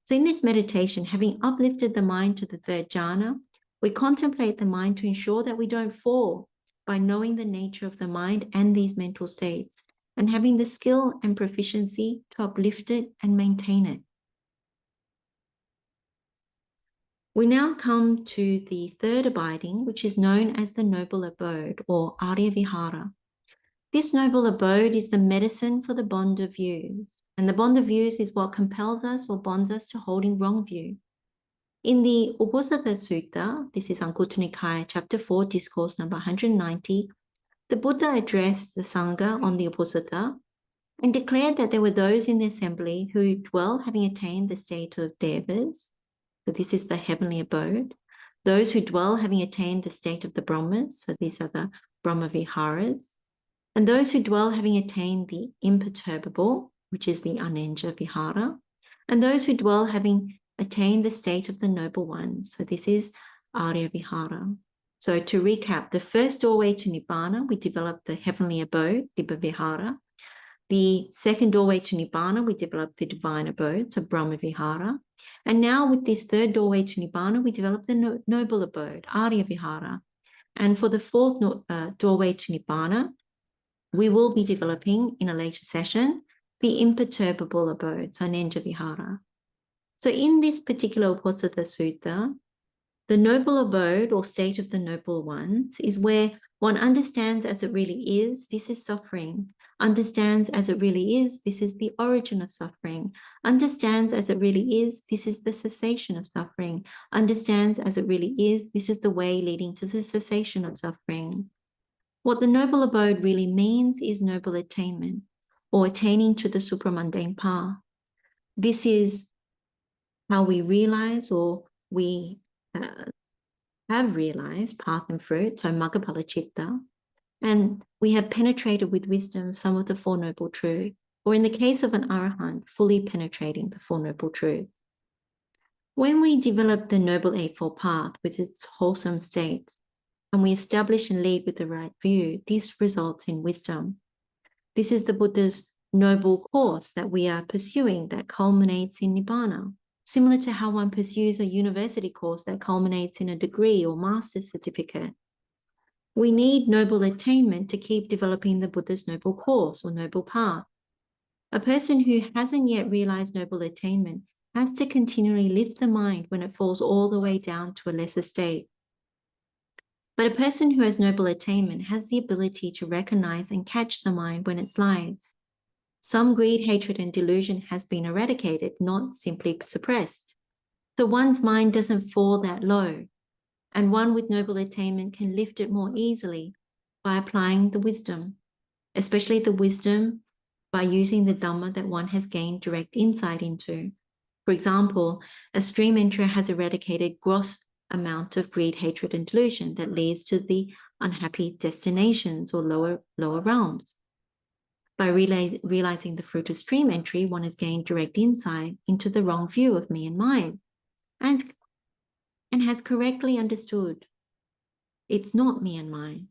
So in this meditation, having uplifted the mind to the third jhana, we contemplate the mind to ensure that we don't fall by knowing the nature of the mind and these mental states, and having the skill and proficiency to uplift it and maintain it. We now come to the third abiding, which is known as the noble abode, or Arya Vihara. This noble abode is the medicine for the bond of views, and the bond of views is what compels us or bonds us to holding wrong view. In the Uposatha Sutta, this is Anguttara Nikaya, chapter 4, discourse number 190, the Buddha addressed the Sangha on the Uposatha and declared that there were those in the assembly who dwell having attained the state of Devas. So this is the heavenly abode. Those who dwell having attained the state of the Brahmas, so these are the Brahma Viharas. And those who dwell having attained the imperturbable, which is the Anenja Vihara. And those who dwell having attained the state of the noble ones, so this is Arya Vihara. So to recap, the first doorway to Nibbāna, we developed the heavenly abode, Dibba Vihara. The second doorway to Nibbāna, we developed the divine abode, so Brahma Vihara. And now with this third doorway to Nibbāna, we develop the noble abode, Arya Vihara. And for the fourth doorway to Nibbāna, we will be developing in a later session the imperturbable abode, so Anenja Vihara. So in this particular Uposatha Sutta, the noble abode or state of the noble ones is where one understands as it really is, this is suffering. understands as it really is, this is the origin of suffering, understands as it really is, this is the cessation of suffering, understands as it really is, this is the way leading to the cessation of suffering. What the noble abode really means is noble attainment, or attaining to the supramundane path. This is how we realize, or we have realized, path and fruit, so Maggaphalla Citta, and we have penetrated with wisdom some of the Four Noble Truths, or in the case of an Arahant, fully penetrating the Four Noble Truths. When we develop the Noble Eightfold Path with its wholesome states, and we establish and lead with the right view, this results in wisdom. This is the Buddha's noble course that we are pursuing that culminates in Nibbāna, similar to how one pursues a university course that culminates in a degree or master's certificate. We need noble attainment to keep developing the Buddha's noble course or noble path. A person who hasn't yet realized noble attainment has to continually lift the mind when it falls all the way down to a lesser state. But a person who has noble attainment has the ability to recognize and catch the mind when it slides. Some greed, hatred, and delusion has been eradicated, not simply suppressed. So one's mind doesn't fall that low, and one with noble attainment can lift it more easily by applying the wisdom, especially the wisdom by using the Dhamma that one has gained direct insight into. For example, a stream enterer has eradicated gross amount of greed, hatred, and delusion that leads to the unhappy destinations or lower realms. By realizing the fruit of stream entry, one has gained direct insight into the wrong view of me and mine, and has correctly understood it's not me and mine,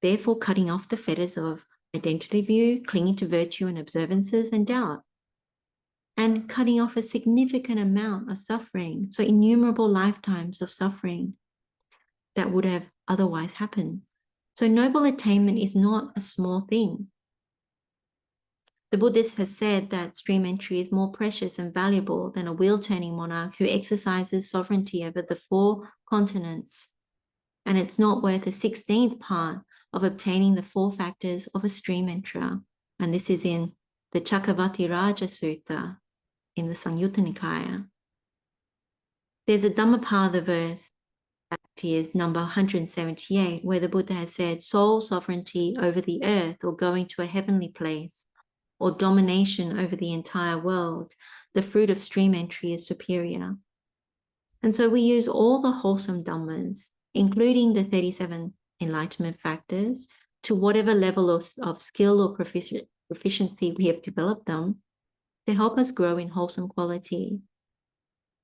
therefore cutting off the fetters of identity view, clinging to virtue and observances, and doubt, and cutting off a significant amount of suffering, so innumerable lifetimes of suffering that would have otherwise happened. So noble attainment is not a small thing. The Buddhist has said that stream entry is more precious and valuable than a wheel-turning monarch who exercises sovereignty over the 4 continents, and it's not worth a 16th part of obtaining the 4 factors of a stream enterer. And this is in the Cakkavatti Raja Sutta in the Samyutta Nikaya. There's a Dhammapada verse that is number 178, where the Buddha has said, sole sovereignty over the earth or going to a heavenly place, or domination over the entire world, the fruit of stream entry is superior. And so we use all the wholesome Dhammas, including the 37 enlightenment factors, to whatever level of skill or proficiency we have developed them, to help us grow in wholesome quality.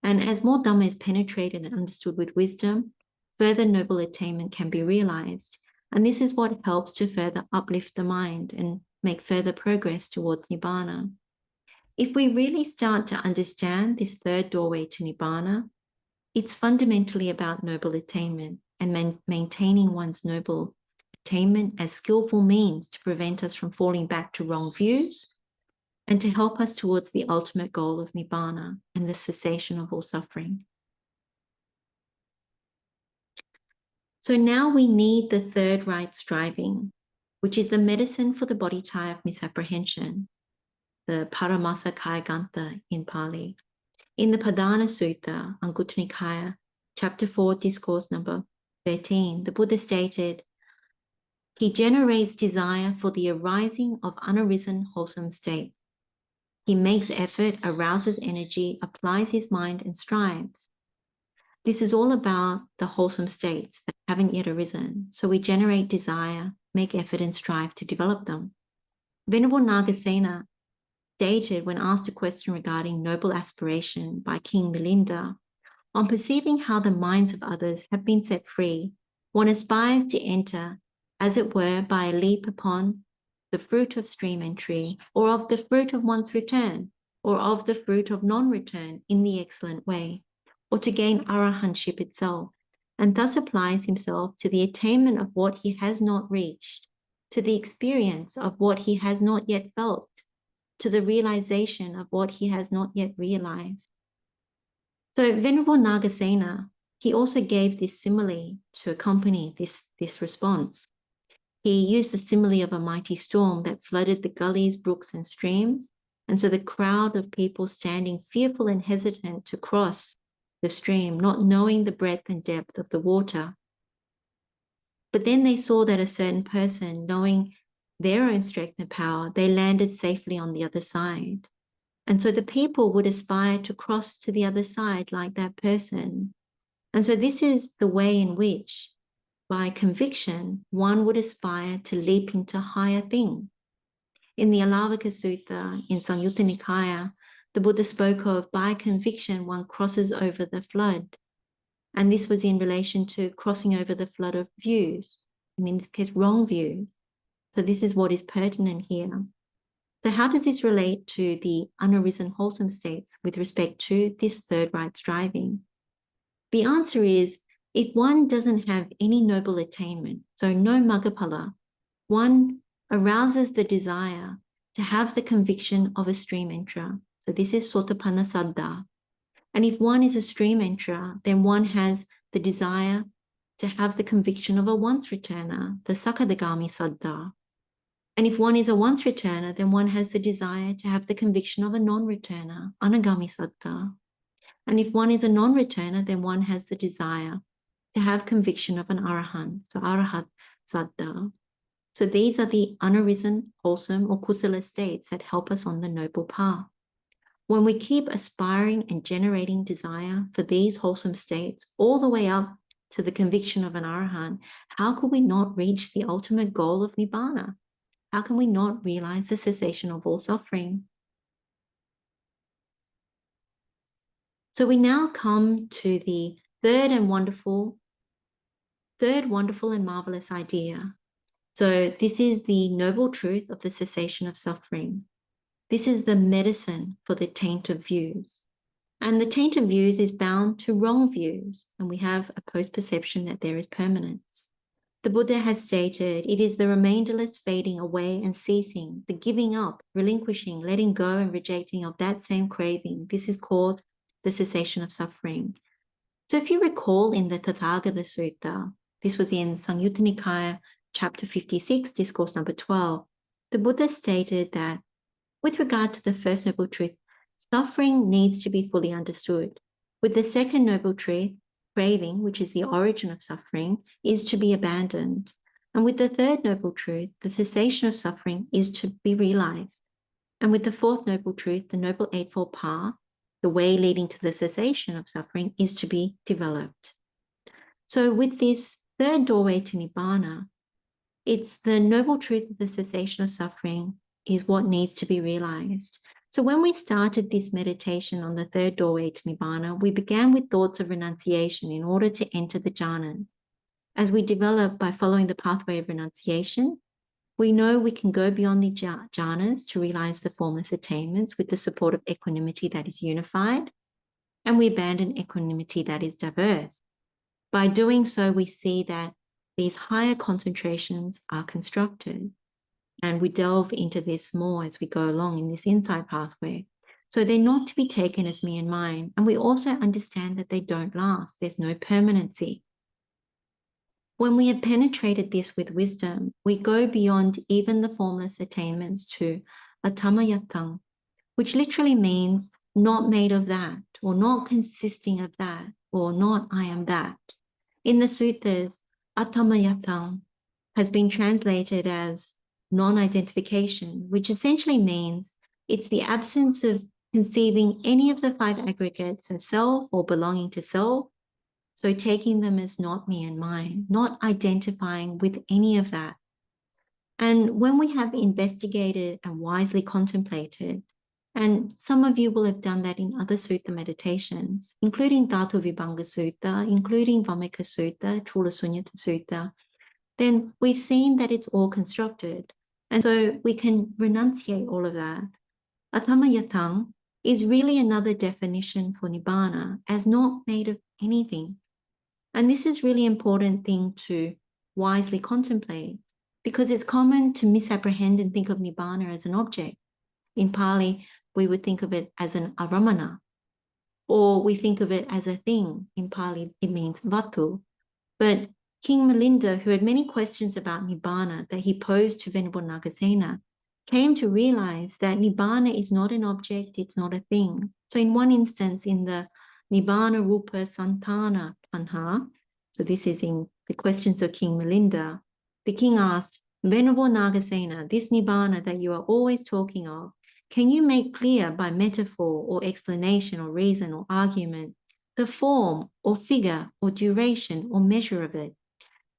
And as more Dhamma is penetrated and understood with wisdom, further noble attainment can be realized. And this is what helps to further uplift the mind and make further progress towards Nibbāna. If we really start to understand this third doorway to Nibbāna, it's fundamentally about noble attainment and maintaining one's noble attainment as skillful means to prevent us from falling back to wrong views and to help us towards the ultimate goal of Nibbāna and the cessation of all suffering. So now we need the third right striving, which is the medicine for the body tie of misapprehension, the paramasa kaya gantha in Pali. In the Padana Sutta, Anguttara Nikaya, chapter 4, discourse number 13, the Buddha stated, he generates desire for the arising of unarisen wholesome state. He makes effort, arouses energy, applies his mind, and strives. This is all about the wholesome states that haven't yet arisen. So we generate desire, make effort, and strive to develop them. Venerable Nagasena stated when asked a question regarding noble aspiration by King Milinda, on perceiving how the minds of others have been set free, one aspires to enter, as it were, by a leap upon the fruit of stream entry, or of the fruit of one's return, or of the fruit of non-return in the excellent way, or to gain arahantship itself, and thus applies himself to the attainment of what he has not reached, to the experience of what he has not yet felt, to the realization of what he has not yet realized. So Venerable Nagasena, he also gave this simile to accompany this response. he used the simile of a mighty storm that flooded the gullies, brooks, and streams. And so the crowd of people standing fearful and hesitant to cross the stream, not knowing the breadth and depth of the water. But then they saw that a certain person, knowing their own strength and power, they landed safely on the other side. And so the people would aspire to cross to the other side like that person. And so this is the way in which, by conviction, one would aspire to leap into higher things. In the Alavaka Sutta, in Samyutta Nikaya, the Buddha spoke of by conviction, one crosses over the flood. And this was in relation to crossing over the flood of views, and in this case, wrong views. So this is what is pertinent here. So how does this relate to the unarisen wholesome states with respect to this third right striving? The answer is, if one doesn't have any noble attainment, so no Maggaphala, one arouses the desire to have the conviction of a stream enterer. So this is Sotapanna Saddha. And if one is a stream enterer, then one has the desire to have the conviction of a once returner, the Sakadagami Saddha. And if one is a once returner, then one has the desire to have the conviction of a non-returner, Anagami Saddha. And if one is a non-returner, then one has the desire to have conviction of an Arahant, so Arahat Saddha. So these are the unarisen, wholesome, or kusala states that help us on the noble path. When we keep aspiring and generating desire for these wholesome states all the way up to the conviction of an Arahant, how could we not reach the ultimate goal of Nibbāna? How can we not realize the cessation of all suffering? So we now come to the third wonderful and marvelous idea. So this is the noble truth of the cessation of suffering. This is the medicine for the taint of views. And the taint of views is bound to wrong views, and we have a post-perception that there is permanence. The Buddha has stated, it is the remainderless fading away and ceasing, the giving up, relinquishing, letting go and rejecting of that same craving. This is called the cessation of suffering. So if you recall in the Tathāgata Sutta, this was in Samyutta Nikaya, chapter 56, discourse number 12, the Buddha stated that with regard to the first noble truth, suffering needs to be fully understood. With the second noble truth, craving, which is the origin of suffering, is to be abandoned. And with the third noble truth, the cessation of suffering is to be realized. And with the fourth noble truth, the noble eightfold path, the way leading to the cessation of suffering, is to be developed. So with this third doorway to Nibbāna, it's the noble truth of the cessation of suffering is what needs to be realized. So when we started this meditation on the third doorway to Nibbāna, we began with thoughts of renunciation in order to enter the jhanas. As we develop by following the pathway of renunciation, we know we can go beyond the jhanas to realize the formless attainments with the support of equanimity that is unified, and we abandon equanimity that is diverse. By doing so, we see that these higher concentrations are constructed. And we delve into this more as we go along in this insight pathway. So they're not to be taken as me and mine. And we also understand that they don't last. There's no permanency. When we have penetrated this with wisdom, we go beyond even the formless attainments to attama-yatang, which literally means not made of that, or not consisting of that, or not I am that. In the suttas, attama-yatang has been translated as non-identification, which essentially means it's the absence of conceiving any of the five aggregates as self or belonging to self. So taking them as not me and mine, not identifying with any of that. And when we have investigated and wisely contemplated, and some of you will have done that in other sutta meditations, including Dhatu Vibhanga Sutta, including Vammika Sutta, Chulasunyata Sutta, then we've seen that it's all constructed. And so we can renunciate all of that. Attama-yatang is really another definition for Nibbāna as not made of anything. And this is really important thing to wisely contemplate because it's common to misapprehend and think of Nibbāna as an object. In Pali, we would think of it as an aramana, or we think of it as a thing. In Pali, it means vattu. But King Milinda, who had many questions about Nibbāna that he posed to Venerable Nagasena, came to realize that Nibbāna is not an object, it's not a thing. So in one instance, in the Nibbāna Rupa Santana Panha, so this is in the questions of King Milinda, the king asked, Venerable Nagasena, this Nibbāna that you are always talking of, can you make clear by metaphor or explanation or reason or argument the form or figure or duration or measure of it?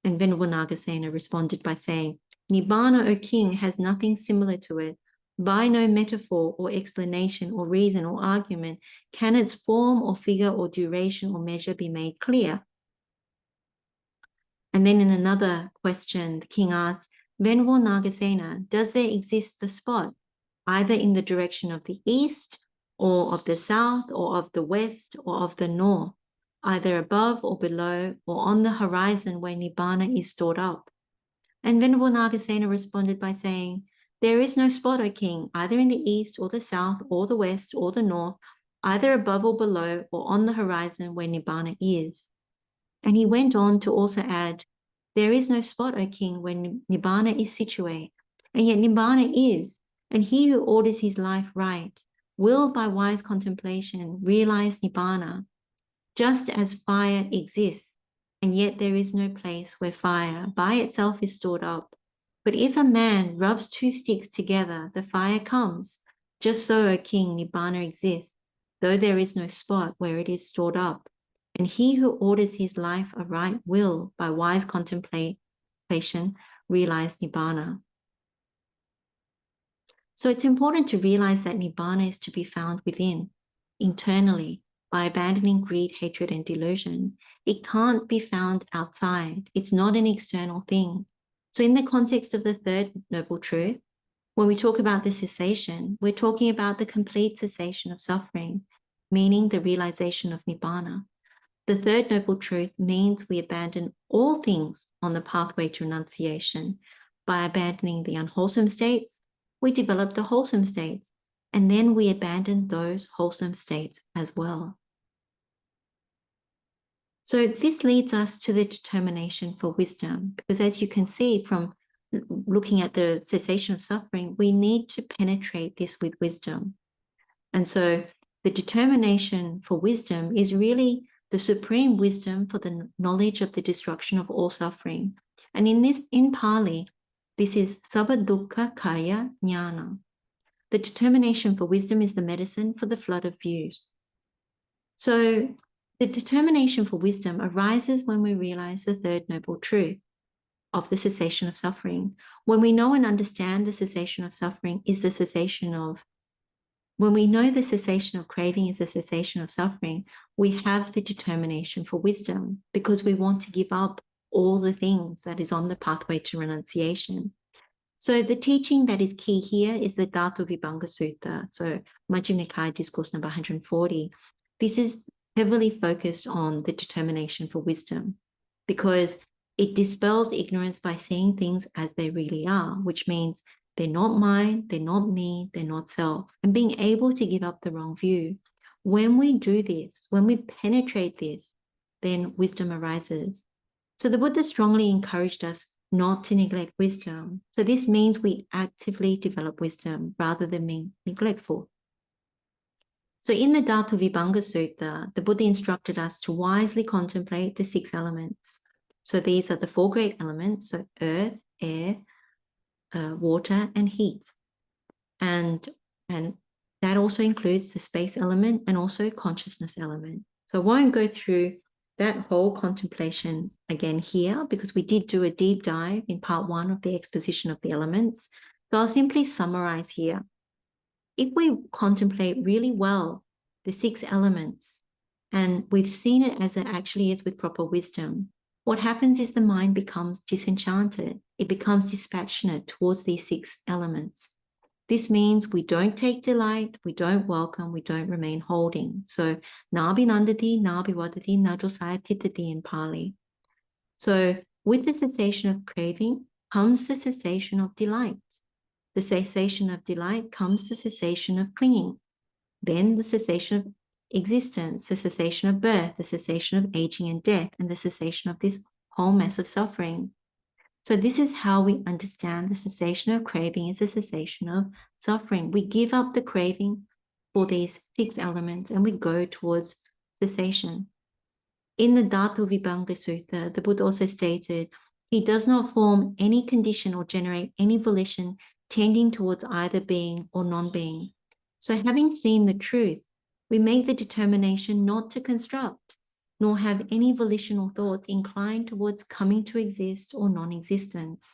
And Venerable Nagasena responded by saying, Nibbāna, O king, has nothing similar to it. By no metaphor or explanation or reason or argument can its form or figure or duration or measure be made clear. And then in another question, the king asked, Venerable Nagasena, does there exist the spot, either in the direction of the east or of the south or of the west or of the north, either above or below or on the horizon where Nibbāna is stored up? And Venerable Nagasena responded by saying, there is no spot, O king, either in the east or the south or the west or the north, either above or below or on the horizon where Nibbāna is. And he went on to also add, there is no spot, O king, where Nibbāna is situate, and yet Nibbāna is, and he who orders his life right will by wise contemplation realize Nibbāna, just as fire exists, and yet there is no place where fire by itself is stored up. But if a man rubs two sticks together, the fire comes. Just so, O king, Nibbāna exists, though there is no spot where it is stored up. And he who orders his life aright will, by wise contemplation, realize Nibbāna. So it's important to realize that Nibbāna is to be found within, internally, by abandoning greed, hatred, and delusion. It can't be found outside. It's not an external thing. So in the context of the third noble truth, when we talk about the cessation, we're talking about the complete cessation of suffering, meaning the realization of Nibbāna. The third noble truth means we abandon all things on the pathway to renunciation. By abandoning the unwholesome states, we develop the wholesome states, and then we abandon those wholesome states as well. So this leads us to the determination for wisdom, because as you can see from looking at the cessation of suffering, we need to penetrate this with wisdom. And so the determination for wisdom is really the supreme wisdom for the knowledge of the destruction of all suffering. And in Pali, this is sabba dukkha kaya jnana. The determination for wisdom is the medicine for the flood of views. So the determination for wisdom arises when we realize the third noble truth of the cessation of suffering. When we know and understand the cessation of suffering is the cessation of, when we know the cessation of craving is the cessation of suffering, we have the determination for wisdom because we want to give up all the things that is on the pathway to renunciation. So the teaching that is key here is the Vatthūpama Sutta. So Majjhima Nikāya discourse number 140. This is heavily focused on the determination for wisdom because it dispels ignorance by seeing things as they really are, which means they're not mine, they're not me, they're not self, and being able to give up the wrong view. When we do this, when we penetrate this, then wisdom arises. So the Buddha strongly encouraged us not to neglect wisdom. So this means we actively develop wisdom rather than being neglectful. So in the Vatthūpama Sutta, the Buddha instructed us to wisely contemplate the 6 elements. So these are the 4 great elements, so earth, air, water, and heat. And that also includes the space element and also consciousness element. So I won't go through that whole contemplation again here because we did do a deep dive in part 1 of the exposition of the elements. So I'll simply summarize here. If we contemplate really well the 6 elements, and we've seen it as it actually is with proper wisdom, what happens is the mind becomes disenchanted. It becomes dispassionate towards these 6 elements. This means we don't take delight, we don't welcome, we don't remain holding. So, nabi nandati, nabi vadati, najosaya titati in Pali. So, with the cessation of craving comes the cessation of delight. The cessation of delight comes the cessation of clinging. Then the cessation of existence, the cessation of birth, the cessation of aging and death, and the cessation of this whole mass of suffering. So this is how we understand the cessation of craving is a cessation of suffering. We give up the craving for these 6 elements and we go towards cessation. In the Vatthūpama Sutta, the Buddha also stated, he does not form any condition or generate any volition tending towards either being or non-being. So having seen the truth, we make the determination not to construct, nor have any volitional thoughts inclined towards coming to exist or non-existence.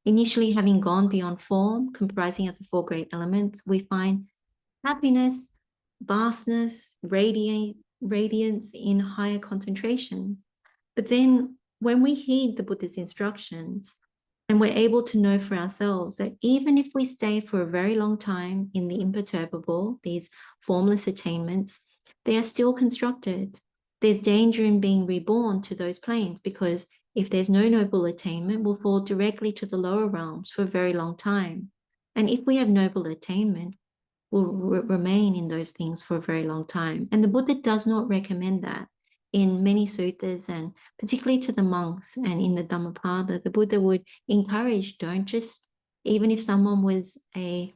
Initially, having gone beyond form, comprising of the 4 great elements, we find happiness, vastness, radiance in higher concentrations. But then when we heed the Buddha's instructions, and we're able to know for ourselves that even if we stay for a very long time in the imperturbable, these formless attainments, they are still constructed. There's danger in being reborn to those planes, because if there's no noble attainment, we'll fall directly to the lower realms for a very long time. And if we have noble attainment, we'll remain in those things for a very long time. And the Buddha does not recommend that. In many suttas, and particularly to the monks and in the Dhammapada, the Buddha would encourage, don't just, even if someone was a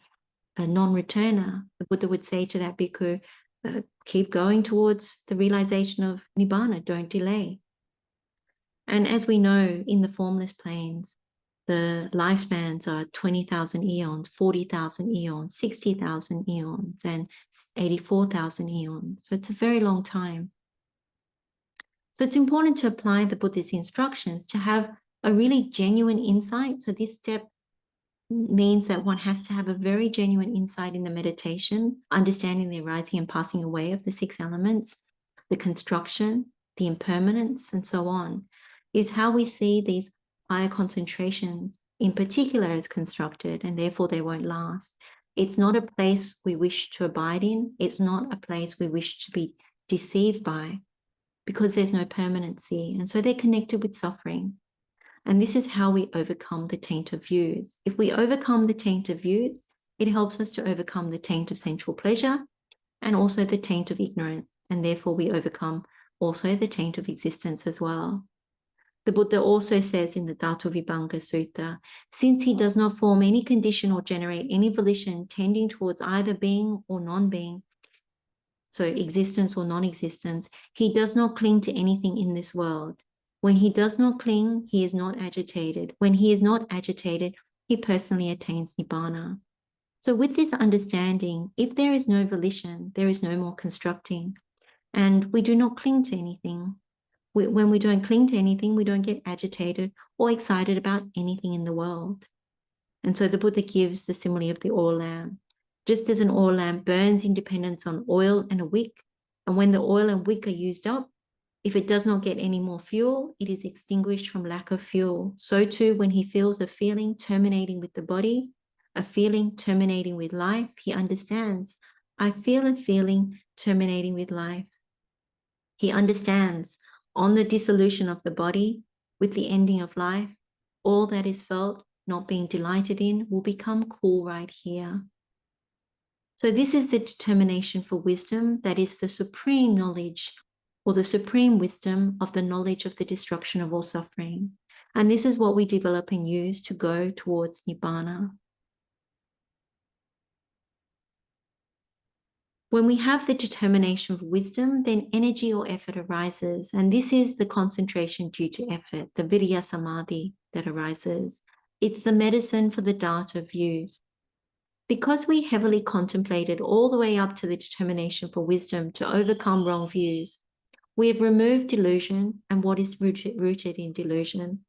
non-returner, the Buddha would say to that bhikkhu, keep going towards the realization of Nibbāna, don't delay. And as we know, in the formless planes, the lifespans are 20,000 eons, 40,000 eons, 60,000 eons, and 84,000 eons. So it's a very long time. So it's important to apply the Buddha's instructions to have a really genuine insight. So this step means that one has to have a very genuine insight in the meditation, understanding the arising and passing away of the 6 elements, the construction, the impermanence, and so on. Is how we see these higher concentrations in particular as constructed, and therefore they won't last. It's not a place we wish to abide in. It's not a place we wish to be deceived by, because there's no permanency. And so they're connected with suffering. And this is how we overcome the taint of views. If we overcome the taint of views, it helps us to overcome the taint of sensual pleasure and also the taint of ignorance. And therefore we overcome also the taint of existence as well. The Buddha also says in the Vatthūpama Sutta, since he does not form any condition or generate any volition tending towards either being or non-being, so existence or non-existence, he does not cling to anything in this world. When he does not cling, he is not agitated. When he is not agitated, he personally attains Nibbāna. So with this understanding, if there is no volition, there is no more constructing, and we do not cling to anything. When we don't cling to anything, we don't get agitated or excited about anything in the world. And so the Buddha gives the simile of the oil lamp. Just as an oil lamp burns in dependence on oil and a wick, and when the oil and wick are used up, if it does not get any more fuel, it is extinguished from lack of fuel. So too, when he feels a feeling terminating with the body, a feeling terminating with life, he understands, I feel a feeling terminating with life. He understands, on the dissolution of the body, with the ending of life, all that is felt, not being delighted in, will become cool right here. So this is the determination for wisdom, that is the supreme knowledge or the supreme wisdom of the knowledge of the destruction of all suffering. And this is what we develop and use to go towards Nibbāna. When we have the determination of wisdom, then energy or effort arises. And this is the concentration due to effort, the virya samadhi that arises. It's the medicine for the dart of views. Because we heavily contemplated all the way up to the determination for wisdom to overcome wrong views, we have removed delusion and what is rooted in delusion.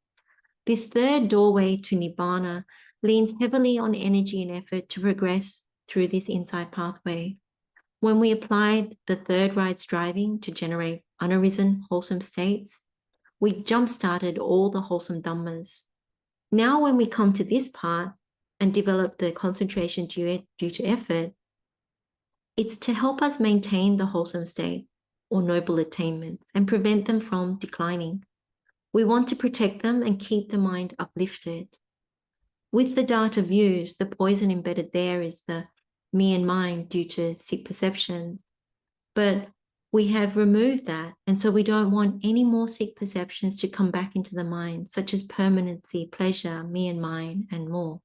This third doorway to Nibbāna leans heavily on energy and effort to progress through this insight pathway. When we applied the third right striving to generate unarisen, wholesome states, we jump-started all the wholesome Dhammas. Now when we come to this part and develop the concentration due to effort, it's to help us maintain the wholesome state or noble attainments and prevent them from declining. We want to protect them and keep the mind uplifted. With the dart of views, the poison embedded there is the me and mine due to sick perceptions. But we have removed that. And so we don't want any more sick perceptions to come back into the mind, such as permanency, pleasure, me and mine, and more.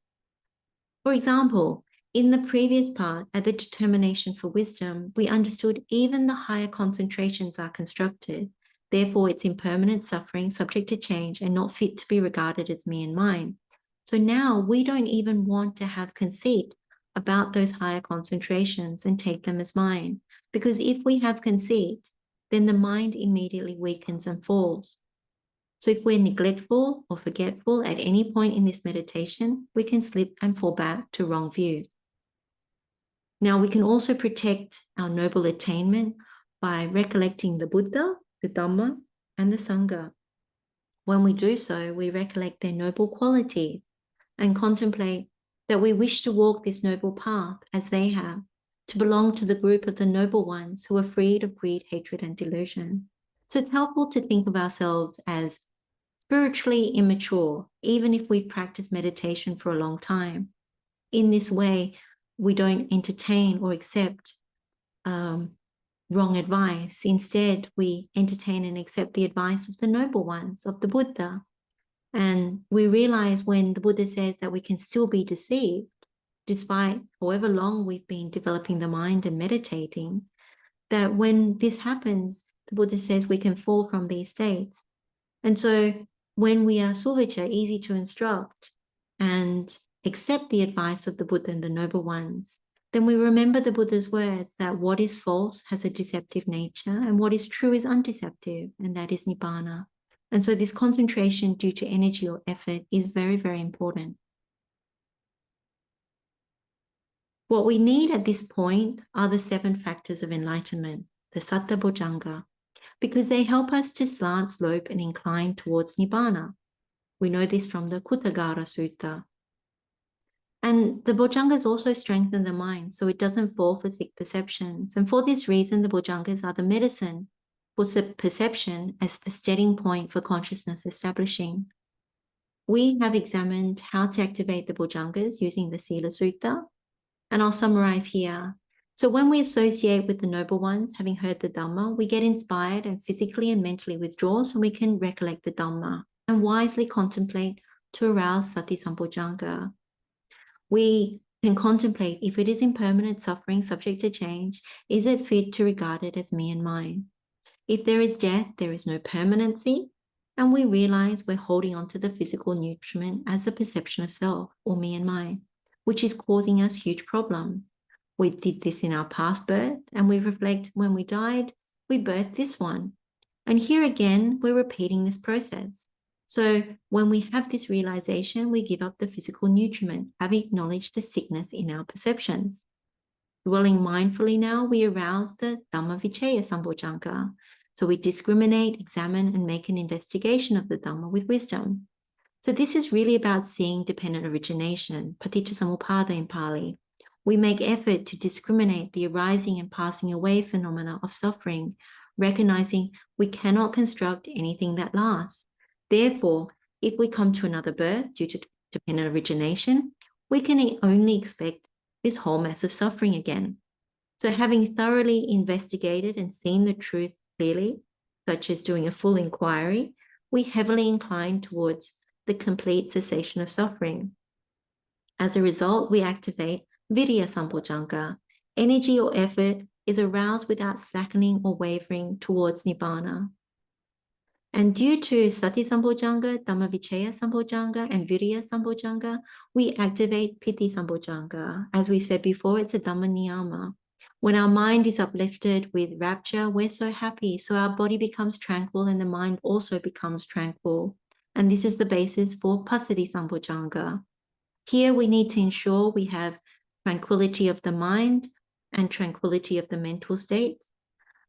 For example, in the previous part, at the determination for wisdom, we understood even the higher concentrations are constructed. Therefore, it's impermanent suffering, subject to change, and not fit to be regarded as me and mine. So now we don't even want to have conceit about those higher concentrations and take them as mine. Because if we have conceit, then the mind immediately weakens and falls. So if we're neglectful or forgetful at any point in this meditation, we can slip and fall back to wrong views. Now, we can also protect our noble attainment by recollecting the Buddha, the Dhamma, and the Sangha. When we do so, we recollect their noble qualities and contemplate that we wish to walk this noble path as they have, to belong to the group of the noble ones who are freed of greed, hatred, and delusion. So it's helpful to think of ourselves as spiritually immature, even if we've practiced meditation for a long time. In this way, we don't entertain or accept wrong advice. Instead, we entertain and accept the advice of the noble ones, of the Buddha. And we realize when the Buddha says that we can still be deceived, despite however long we've been developing the mind and meditating, that when this happens, the Buddha says we can fall from these states. And so when we are suvacha, easy to instruct, and accept the advice of the Buddha and the noble ones, then we remember the Buddha's words that what is false has a deceptive nature and what is true is undeceptive, and that is Nibbāna. And so this concentration due to energy or effort is very, very important. What we need at this point are the 7 factors of enlightenment, the Satta Bojjhanga, because they help us to slant, slope, and incline towards Nibbāna. We know this from the Kuttagara Sutta. And the Bojjhangas also strengthen the mind so it doesn't fall for sick perceptions. And for this reason, the Bojjhangas are the medicine for perception as the steadying point for consciousness establishing. We have examined how to activate the Bojjhangas using the Sila Sutta, and I'll summarize here. So when we associate with the noble ones, having heard the Dhamma, we get inspired and physically and mentally withdraw so we can recollect the Dhamma and wisely contemplate to arouse Sati Sambojjhanga. We can contemplate if it is impermanent suffering subject to change, is it fit to regard it as me and mine? If there is death, there is no permanency, and we realize we're holding on to the physical nutriment as the perception of self or me and mine, which is causing us huge problems. We did this in our past birth, and we reflect when we died, we birthed this one. And here again, we're repeating this process. So when we have this realization, we give up the physical nutriment, having acknowledged the sickness in our perceptions. Dwelling mindfully now, we arouse the Dhammavicaya Sambojjhanga. So we discriminate, examine, and make an investigation of the Dhamma with wisdom. So this is really about seeing dependent origination, paṭipadā in Pali. We make effort to discriminate the arising and passing away phenomena of suffering, recognizing we cannot construct anything that lasts. Therefore, if we come to another birth due to dependent origination, we can only expect this whole mass of suffering again. So having thoroughly investigated and seen the truth clearly, such as doing a full inquiry, we heavily incline towards the complete cessation of suffering. As a result, we activate Viriya Sambojjhanga. Energy or effort is aroused without slackening or wavering towards Nibbāna. And due to Sati Sambojjhanga, Dhammavicaya Sambojjhanga, and Viriya Sambojjhanga, we activate Piti Sambojjhanga. As we said before, it's a Dhamma niyama. When our mind is uplifted with rapture, we're so happy. So our body becomes tranquil and the mind also becomes tranquil. And this is the basis for Passaddhi Sambojjhanga. Here we need to ensure we have tranquility of the mind and tranquility of the mental states.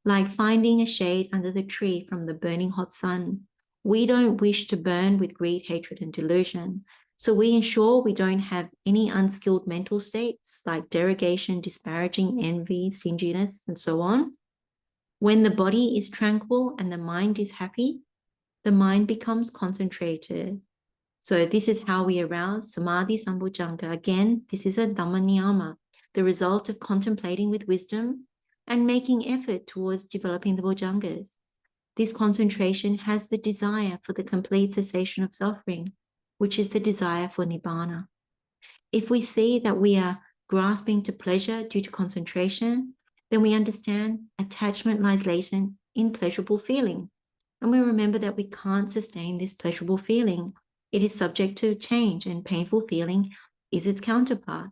Like finding a shade under the tree from the burning hot sun. We don't wish to burn with greed, hatred, and delusion. So we ensure we don't have any unskilled mental states like derogation, disparaging, envy, stinginess, and so on. When the body is tranquil and the mind is happy, the mind becomes concentrated. So this is how we arouse Samadhi Sambojjhanga. Again, this is a Dhamma niyama, the result of contemplating with wisdom and making effort towards developing the bojjhangas. This concentration has the desire for the complete cessation of suffering, which is the desire for Nibbāna. If we see that we are grasping to pleasure due to concentration, then we understand attachment lies latent in pleasurable feeling. And we remember that we can't sustain this pleasurable feeling. It is subject to change, and painful feeling is its counterpart.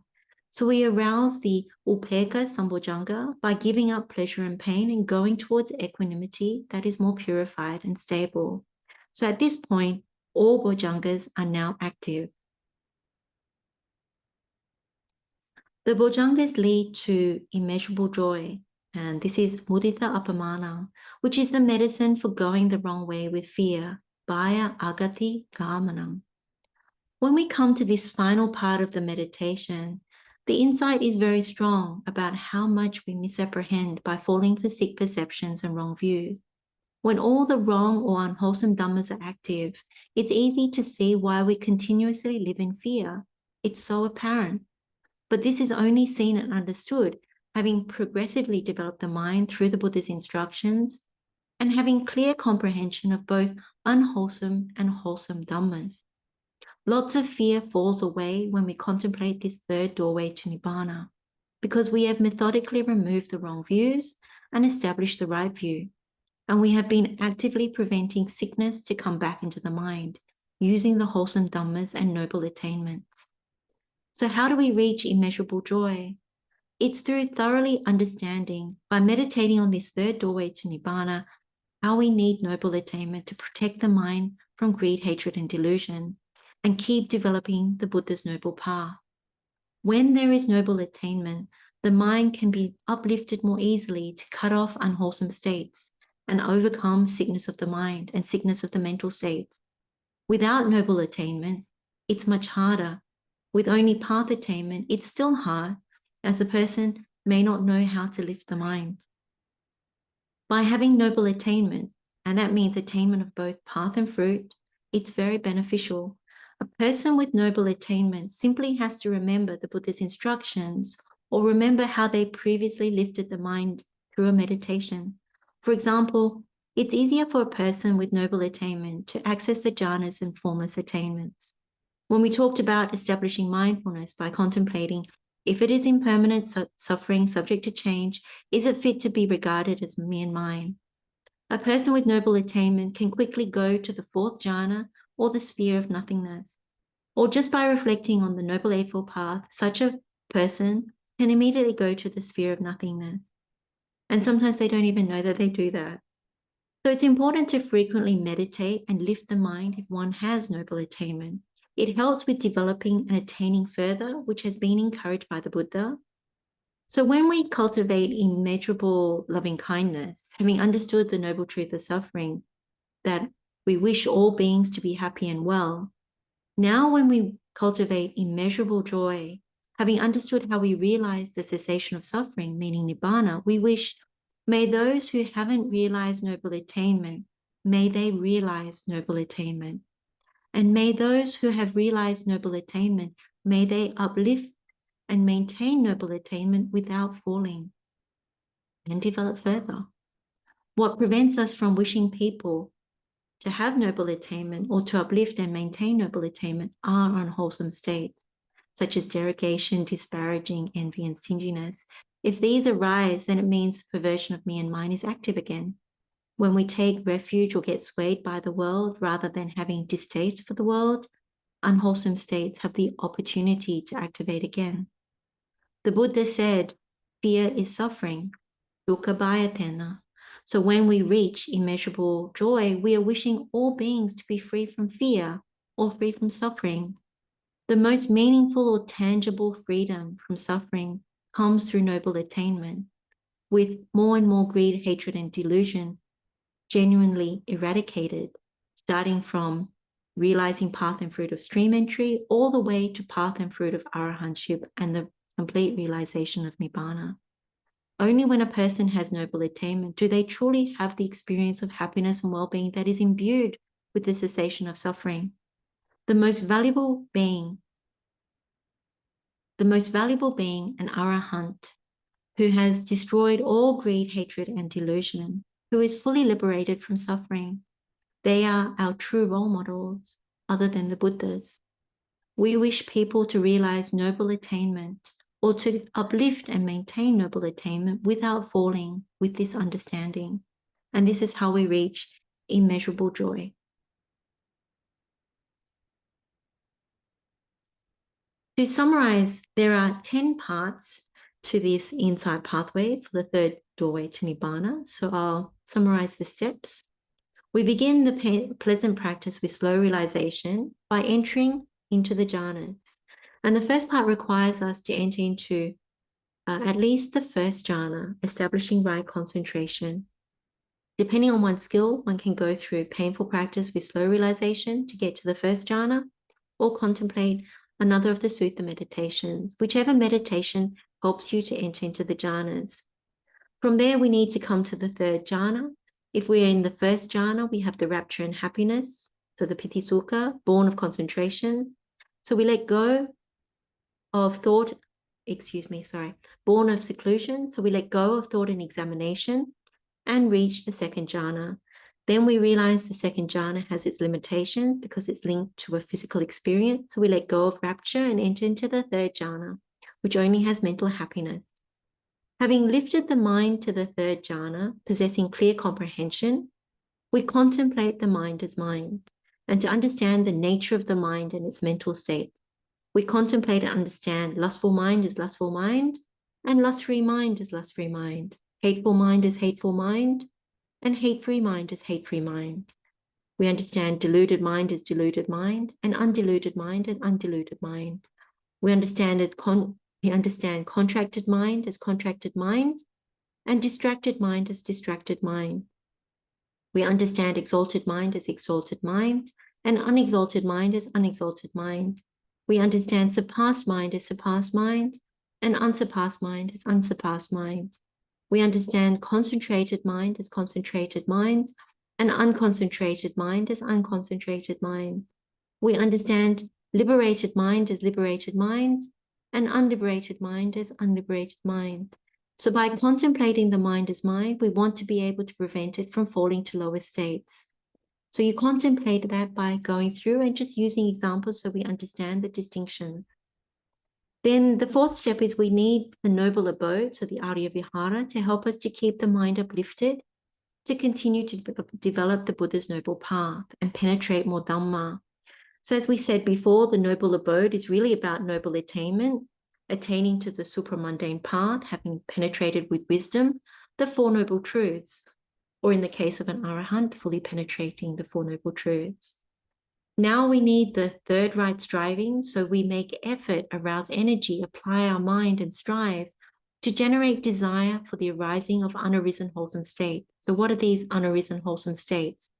So we arouse the upekkha sambojjhanga by giving up pleasure and pain and going towards equanimity that is more purified and stable. So at this point, all bojjhangas are now active. The bojjhangas lead to immeasurable joy, and this is mudita appamana, which is the medicine for going the wrong way with fear, bhaya agati gamanam. When we come to this final part of the meditation, the insight is very strong about how much we misapprehend by falling for sick perceptions and wrong views. When all the wrong or unwholesome dhammas are active, it's easy to see why we continuously live in fear. It's so apparent. But this is only seen and understood having progressively developed the mind through the Buddha's instructions and having clear comprehension of both unwholesome and wholesome dhammas. Lots of fear falls away when we contemplate this third doorway to Nibbāna, because we have methodically removed the wrong views and established the right view. And we have been actively preventing sickness to come back into the mind, using the wholesome dhammas and noble attainments. So how do we reach immeasurable joy? It's through thoroughly understanding, by meditating on this third doorway to Nibbāna, how we need noble attainment to protect the mind from greed, hatred, and delusion, and keep developing the Buddha's noble path. When there is noble attainment, the mind can be uplifted more easily to cut off unwholesome states and overcome sickness of the mind and sickness of the mental states. Without noble attainment, it's much harder. With only path attainment, it's still hard, as the person may not know how to lift the mind. By having noble attainment, and that means attainment of both path and fruit, it's very beneficial. A person with noble attainment simply has to remember the Buddha's instructions or remember how they previously lifted the mind through a meditation. For example, it's easier for a person with noble attainment to access the jhanas and formless attainments. When we talked about establishing mindfulness by contemplating if it is impermanent suffering subject to change, is it fit to be regarded as me and mine? A person with noble attainment can quickly go to the fourth jhana or the sphere of nothingness. Or just by reflecting on the Noble Eightfold Path, such a person can immediately go to the sphere of nothingness. And sometimes they don't even know that they do that. So it's important to frequently meditate and lift the mind if one has noble attainment. It helps with developing and attaining further, which has been encouraged by the Buddha. So when we cultivate immeasurable loving kindness, having understood the noble truth of suffering, that we wish all beings to be happy and well, now when we cultivate immeasurable joy, having understood how we realize the cessation of suffering, meaning Nibbāna, we wish, may those who haven't realized noble attainment, may they realize noble attainment. And may those who have realized noble attainment, may they uplift and maintain noble attainment without falling and develop further. What prevents us from wishing people to have noble attainment or to uplift and maintain noble attainment are unwholesome states, such as derogation, disparaging, envy, and stinginess. If these arise, then it means the perversion of me and mine is active again. When we take refuge or get swayed by the world rather than having distaste for the world, unwholesome states have the opportunity to activate again. The Buddha said, fear is suffering, dukkha bhayatena. So when we reach immeasurable joy, we are wishing all beings to be free from fear or free from suffering. The most meaningful or tangible freedom from suffering comes through noble attainment, with more and more greed, hatred, and delusion genuinely eradicated, starting from realizing path and fruit of stream entry all the way to path and fruit of arahantship and the complete realization of Nibbāna. Only when a person has noble attainment do they truly have the experience of happiness and well-being that is imbued with the cessation of suffering. The most valuable being, an arahant, who has destroyed all greed, hatred, and delusion, who is fully liberated from suffering. They are our true role models, other than the Buddhas. We wish people to realize noble attainment, or to uplift and maintain noble attainment without falling, with this understanding. And this is how we reach immeasurable joy. To summarize, there are 10 parts to this insight pathway for the third doorway to Nibbana. So I'll summarize the steps. We begin the pleasant practice with slow realization by entering into the jhanas. And the first part requires us to enter into at least the first jhana, establishing right concentration. Depending on one's skill, one can go through painful practice with slow realization to get to the first jhana, or contemplate another of the sutta meditations, whichever meditation helps you to enter into the jhanas. From there, we need to come to the third jhana. If we're in the first jhana, we have the rapture and happiness, so the piti sukha, born of concentration. So we let go of thought, born of seclusion. So we let go of thought and examination and reach the second jhana. Then we realize the second jhana has its limitations because it's linked to a physical experience. So we let go of rapture and enter into the third jhana, which only has mental happiness. Having lifted the mind to the third jhana, possessing clear comprehension, we contemplate the mind as mind. And to understand the nature of the mind and its mental state, we contemplate and understand lustful mind is lustful mind, and lust-free mind is lust-free mind. Hateful mind is hateful mind, and hate-free mind is hate-free mind. We understand deluded mind is deluded mind, and undeluded mind is undeluded mind. We understand contracted mind as contracted mind, and distracted mind as distracted mind. We understand exalted mind as exalted mind, and unexalted mind as unexalted mind. We understand surpassed mind as surpassed mind, and unsurpassed mind as unsurpassed mind. We understand concentrated mind as concentrated mind, and unconcentrated mind as unconcentrated mind. We understand liberated mind as liberated mind, and unliberated mind as unliberated mind. So by contemplating the mind as mind, we want to be able to prevent it from falling to lower states. So you contemplate that by going through and just using examples so we understand the distinction. Then the fourth step is we need the noble abode, so the Arya Vihara, to help us to keep the mind uplifted, to continue to develop the Buddha's noble path and penetrate more Dhamma. So as we said before, the noble abode is really about noble attainment, attaining to the supramundane path, having penetrated with wisdom the Four Noble Truths, or in the case of an Arahant, fully penetrating the Four Noble Truths. Now we need the third right striving, so we make effort, arouse energy, apply our mind and strive to generate desire for the arising of unarisen wholesome states. So what are these unarisen wholesome states?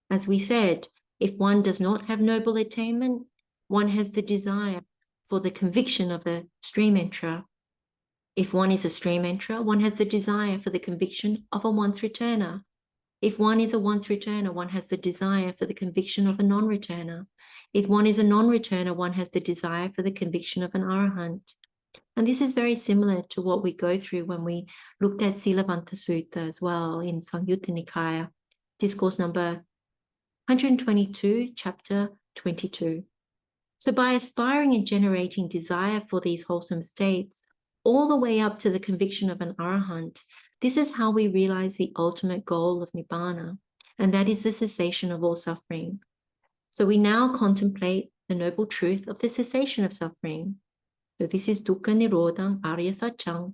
As we said, if one does not have noble attainment, one has the desire for the conviction of a stream enterer. If one is a stream enterer, one has the desire for the conviction of a once returner. If one is a once returner, one has the desire for the conviction of a non-returner. If one is a non-returner, one has the desire for the conviction of an arahant. And this is very similar to what we go through when we looked at Silabbanta Sutta as well in Samyutta Nikaya, discourse number 122, chapter 22. So by aspiring and generating desire for these wholesome states, all the way up to the conviction of an arahant, this is how we realize the ultimate goal of Nibbāna, and that is the cessation of all suffering. So we now contemplate the noble truth of the cessation of suffering. So this is dukkha nirodhang arya satchang,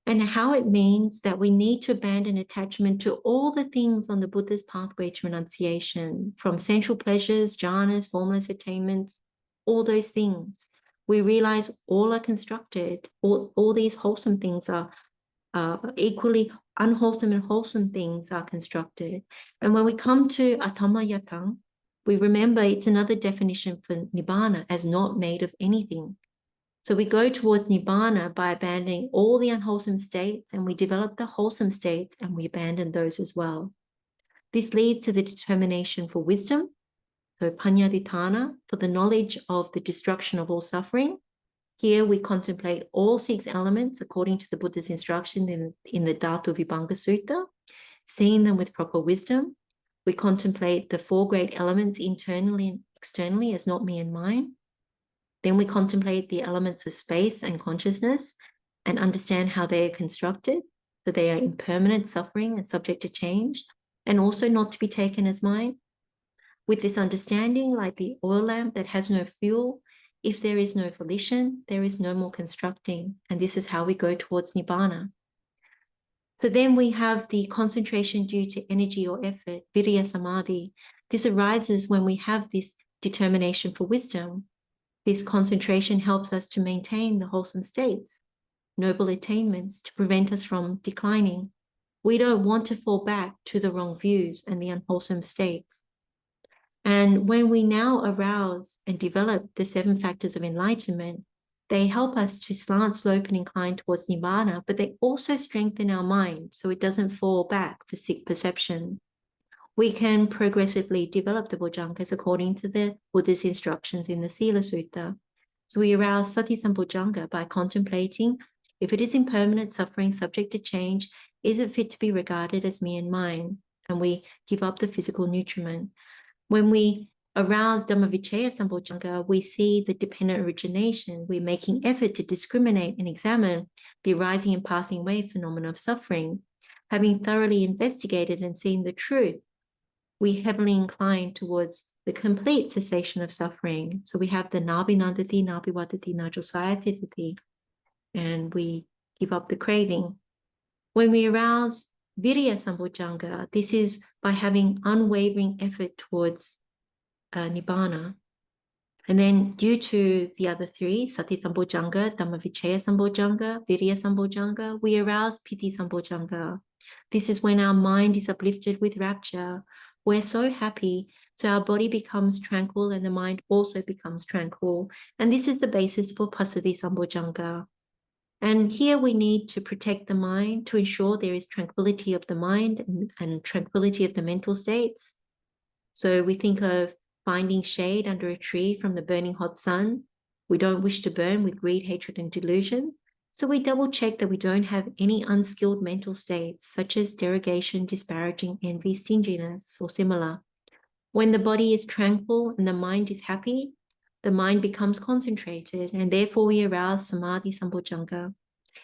and how it means that we need to abandon attachment to all the things on the Buddha's pathway to renunciation, from sensual pleasures, jhanas, formless attainments, all those things. We realize all are constructed, all these wholesome things are equally unwholesome and wholesome things are constructed. And when we come to atama yatang, we remember it's another definition for Nibbāna as not made of anything. So we go towards Nibbāna by abandoning all the unwholesome states, and we develop the wholesome states and we abandon those as well. This leads to the determination for wisdom, so paññādhitthāna, for the knowledge of the destruction of all suffering, Here we contemplate all 6 elements according to the Buddha's instruction in the Vatthūpama Sutta, seeing them with proper wisdom. We contemplate the 4 great elements internally and externally as not me and mine. Then we contemplate the elements of space and consciousness and understand how they are constructed, so they are impermanent, suffering, and subject to change, and also not to be taken as mine. With this understanding, like the oil lamp that has no fuel, if there is no volition, there is no more constructing, and this is how we go towards Nibbāna. So then we have the concentration due to energy or effort, virya samadhi. This arises when we have this determination for wisdom. This concentration helps us to maintain the wholesome states, noble attainments, to prevent us from declining. We don't want to fall back to the wrong views and the unwholesome states. And when we now arouse and develop the 7 factors of enlightenment, they help us to slant, slope, and incline towards Nibbāna, but they also strengthen our mind so it doesn't fall back for sick perception. We can progressively develop the bojjhangas according to the Buddha's instructions in the Sila Sutta. So we arouse sati sambojjhanga by contemplating if it is impermanent, suffering, subject to change, is it fit to be regarded as me and mine? And we give up the physical nutriment. When we arouse Dhammavicaya sambojjhanga, we see the dependent origination. We're making effort to discriminate and examine the arising and passing away phenomena of suffering. Having thoroughly investigated and seen the truth, we heavily incline towards the complete cessation of suffering. So we have the nabhinandati, nabiwadati, najosayatithati, and we give up the craving. When we arouse virya sambojjhanga, this is by having unwavering effort towards Nibbāna. And then due to the other 3, sati sambojjhanga, dhammavicaya sambojjhanga, virya sambojjhanga, we arouse piti sambojjhanga. This is when our mind is uplifted with rapture. We're so happy, so our body becomes tranquil and the mind also becomes tranquil. And this is the basis for passaddhi sambojjhanga. And here we need to protect the mind to ensure there is tranquility of the mind and tranquility of the mental states. So we think of finding shade under a tree from the burning hot sun. We don't wish to burn with greed, hatred, and delusion. So we double check that we don't have any unskilled mental states, such as derogation, disparaging, envy, stinginess, or similar. When the body is tranquil and the mind is happy, the mind becomes concentrated, and therefore we arouse samadhi sambojjhanga.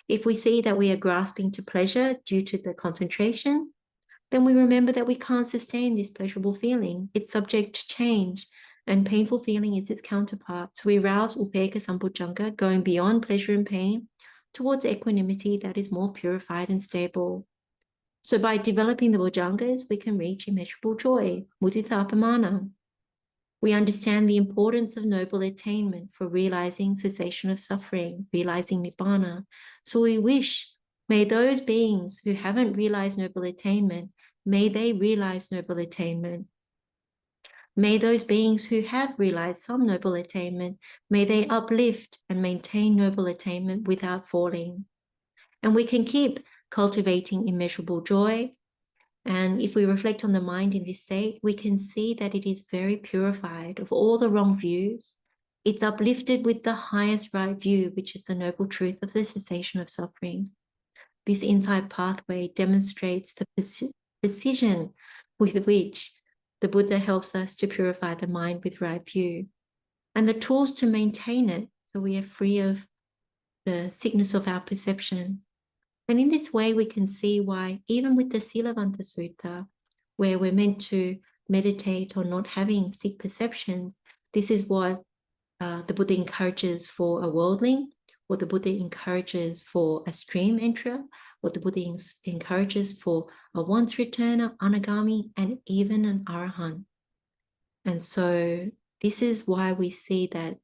If we see that we are grasping to pleasure due to the concentration, then we remember that we can't sustain this pleasurable feeling. It's subject to change, and painful feeling is its counterpart. So we arouse upekkha sambojjhanga, going beyond pleasure and pain towards equanimity that is more purified and stable. So by developing the bojjhangas, we can reach immeasurable joy, mudita apamana. We understand the importance of noble attainment for realizing cessation of suffering, realizing Nibbāna. So we wish, may those beings who haven't realized noble attainment, may they realize noble attainment. May those beings who have realized some noble attainment, may they uplift and maintain noble attainment without falling. And we can keep cultivating immeasurable joy. And if we reflect on the mind in this state, we can see that it is very purified of all the wrong views. It's uplifted with the highest right view, which is the noble truth of the cessation of suffering. This insight pathway demonstrates the precision with which the Buddha helps us to purify the mind with right view and the tools to maintain it so we are free of the sickness of our perception. And in this way, we can see why even with the Silavanta Sutta, where we're meant to meditate on not having sick perceptions, this is what the Buddha encourages for a worldling, what the Buddha encourages for a stream enterer, what the Buddha encourages for a once returner, anagami, and even an arahant. And so this is why we see that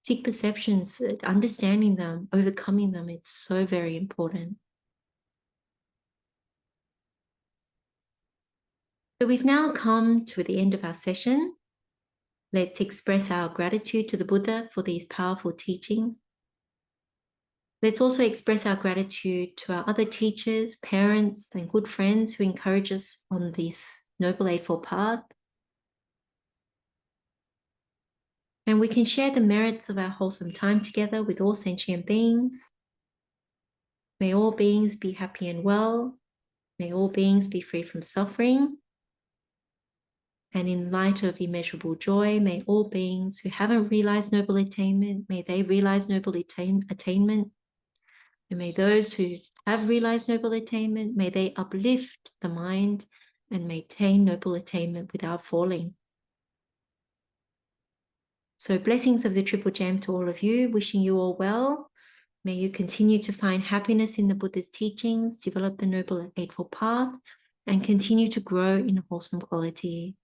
sick perceptions, understanding them, overcoming them, it's so very important. So we've now come to the end of our session. Let's express our gratitude to the Buddha for these powerful teachings. Let's also express our gratitude to our other teachers, parents, and good friends who encourage us on this Noble Eightfold Path. And we can share the merits of our wholesome time together with all sentient beings. May all beings be happy and well. May all beings be free from suffering. And in light of immeasurable joy, may all beings who haven't realized noble attainment, may they realize noble attainment. And may those who have realized noble attainment, may they uplift the mind and maintain noble attainment without falling. So blessings of the Triple Gem to all of you, wishing you all well. May you continue to find happiness in the Buddha's teachings, develop the Noble Eightfold Path, and continue to grow in wholesome quality.